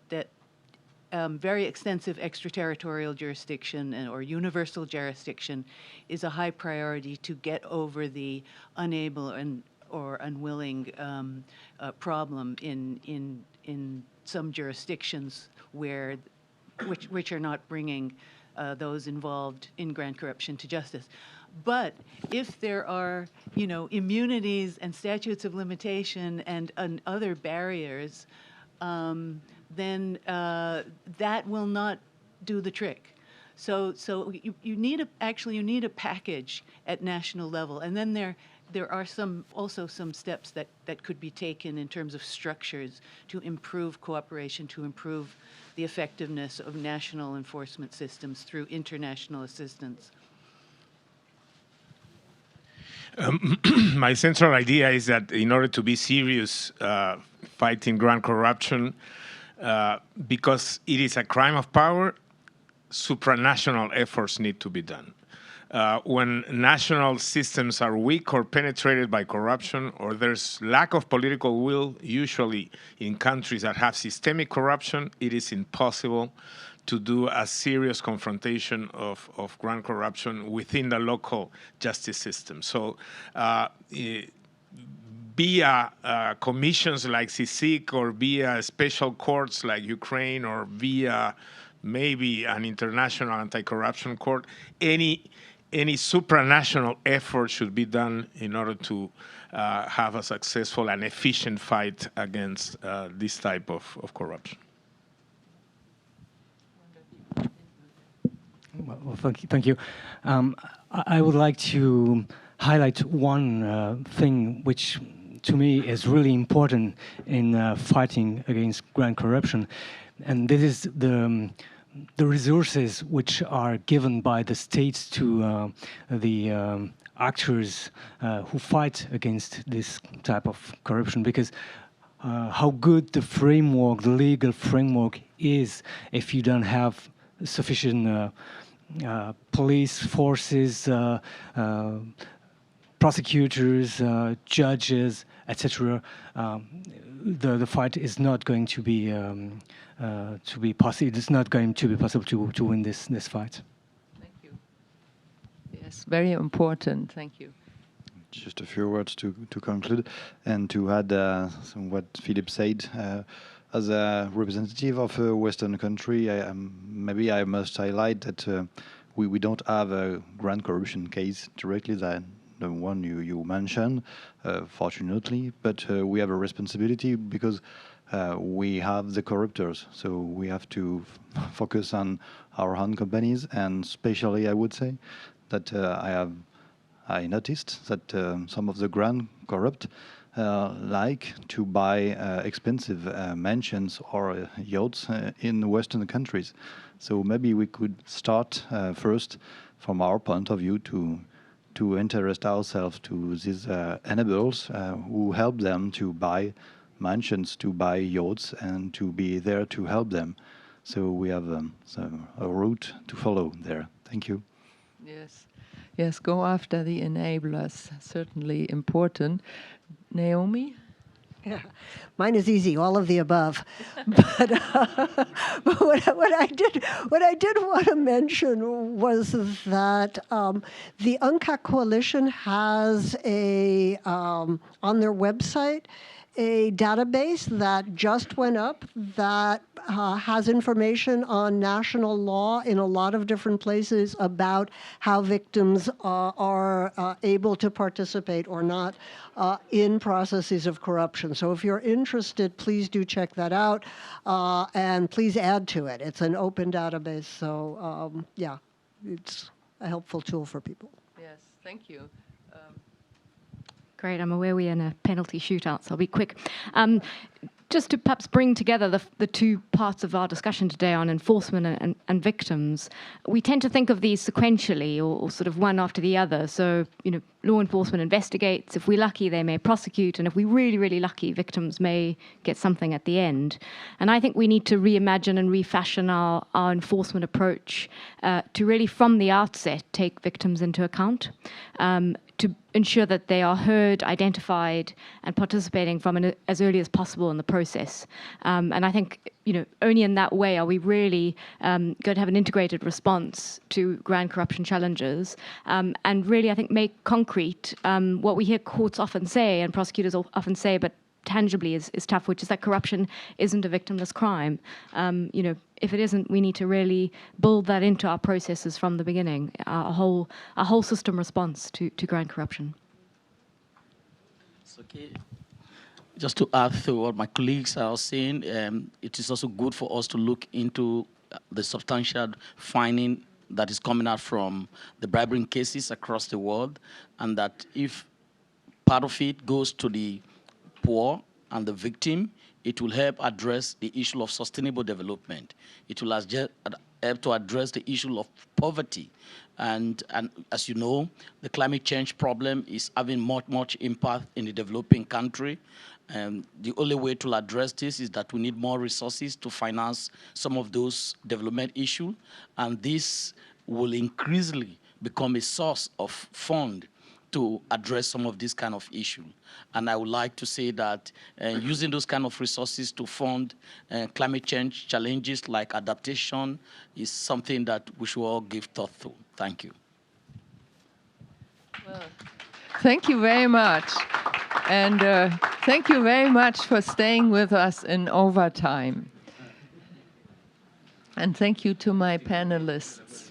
very extensive extraterritorial jurisdiction or universal jurisdiction is a high priority to get over the unable or unwilling problem in some jurisdictions which are not bringing those involved in grand corruption to justice. But if there are, immunities and statutes of limitation and other barriers, then that will not do the trick. So you need a package at national level, and then there are also some steps that could be taken in terms of structures to improve cooperation, to improve the effectiveness of national enforcement systems through international assistance. My central idea is that in order to be serious fighting grand corruption, because it is a crime of power, supranational efforts need to be done. When national systems are weak or penetrated by corruption, or there's lack of political will, usually in countries that have systemic corruption, it is impossible to do a serious confrontation of grand corruption within the local justice system. So via commissions like CICIG or via special courts like Ukraine or via maybe an international anti-corruption court, any supranational effort should be done in order to have a successful and efficient fight against this type of corruption. Well, thank you. I would like to highlight one thing which to me is really important in fighting against grand corruption, and this is the resources which are given by the states to the actors who fight against this type of corruption, because how good the framework, the legal framework is, if you don't have sufficient police forces, prosecutors, judges, etc., the fight is not going to be possible. It's not going to be possible to win this fight. Thank you. Yes, very important. Thank you. Just a few words to conclude and to add what Philippe said. As a representative of a Western country, maybe I must highlight that we don't have a grand corruption case directly than the one you mentioned, fortunately, but we have a responsibility because we have the corruptors, so we have to focus on our own companies, and especially I would say that I noticed that some of the grand corrupt like to buy expensive mansions or yachts in Western countries. So maybe we could start first from our point of view to interest ourselves to these enablers who help them to buy mansions, to buy yachts, and to be there to help them. So we have a route to follow there. Thank you. Yes. Yes, go after the enablers, certainly important. Naomi? Yeah, mine is easy, all of the above. But what I did want to mention was that the UNCAC coalition has on their website a database that just went up that has information on national law in a lot of different places about how victims are able to participate or not in processes of corruption. So if you're interested, please do check that out, and please add to it. It's an open database, so yeah, it's a helpful tool for people. Yes, thank you. Great, I'm aware we're in a penalty shootout, so I'll be quick. Just to perhaps bring together the two parts of our discussion today on enforcement and victims, we tend to think of these sequentially or sort of one after the other. So, law enforcement investigates. If we're lucky, they may prosecute. And if we're really, really lucky, victims may get something at the end. And I think we need to reimagine and refashion our enforcement approach to really, from the outset, take victims into account, to ensure that they are heard, identified, and participating from as early as possible in the process. And I think, only in that way are we really going to have an integrated response to grand corruption challenges, and really, I think, make concrete what we hear courts often say and prosecutors often say, but tangibly is tough, which is that corruption isn't a victimless crime. If it isn't, we need to really build that into our processes from the beginning, a whole system response to grand corruption. It's okay. Just to add to what my colleagues are saying, it is also good for us to look into the substantial finding that is coming out from the bribery cases across the world, and that if part of it goes to the poor and the victim, it will help address the issue of sustainable development. It will help to address the issue of poverty. And as you know, the climate change problem is having much impact in the developing country. And the only way to address this is that we need more resources to finance some of those development issues. And this will increasingly become a source of fund to address some of these kind of issues. And I would like to say that using those kind of resources to fund climate change challenges like adaptation is something that we should all give thought to. Thank you. Well, thank you very much. And thank you very much for staying with us in overtime. And thank you to my panelists.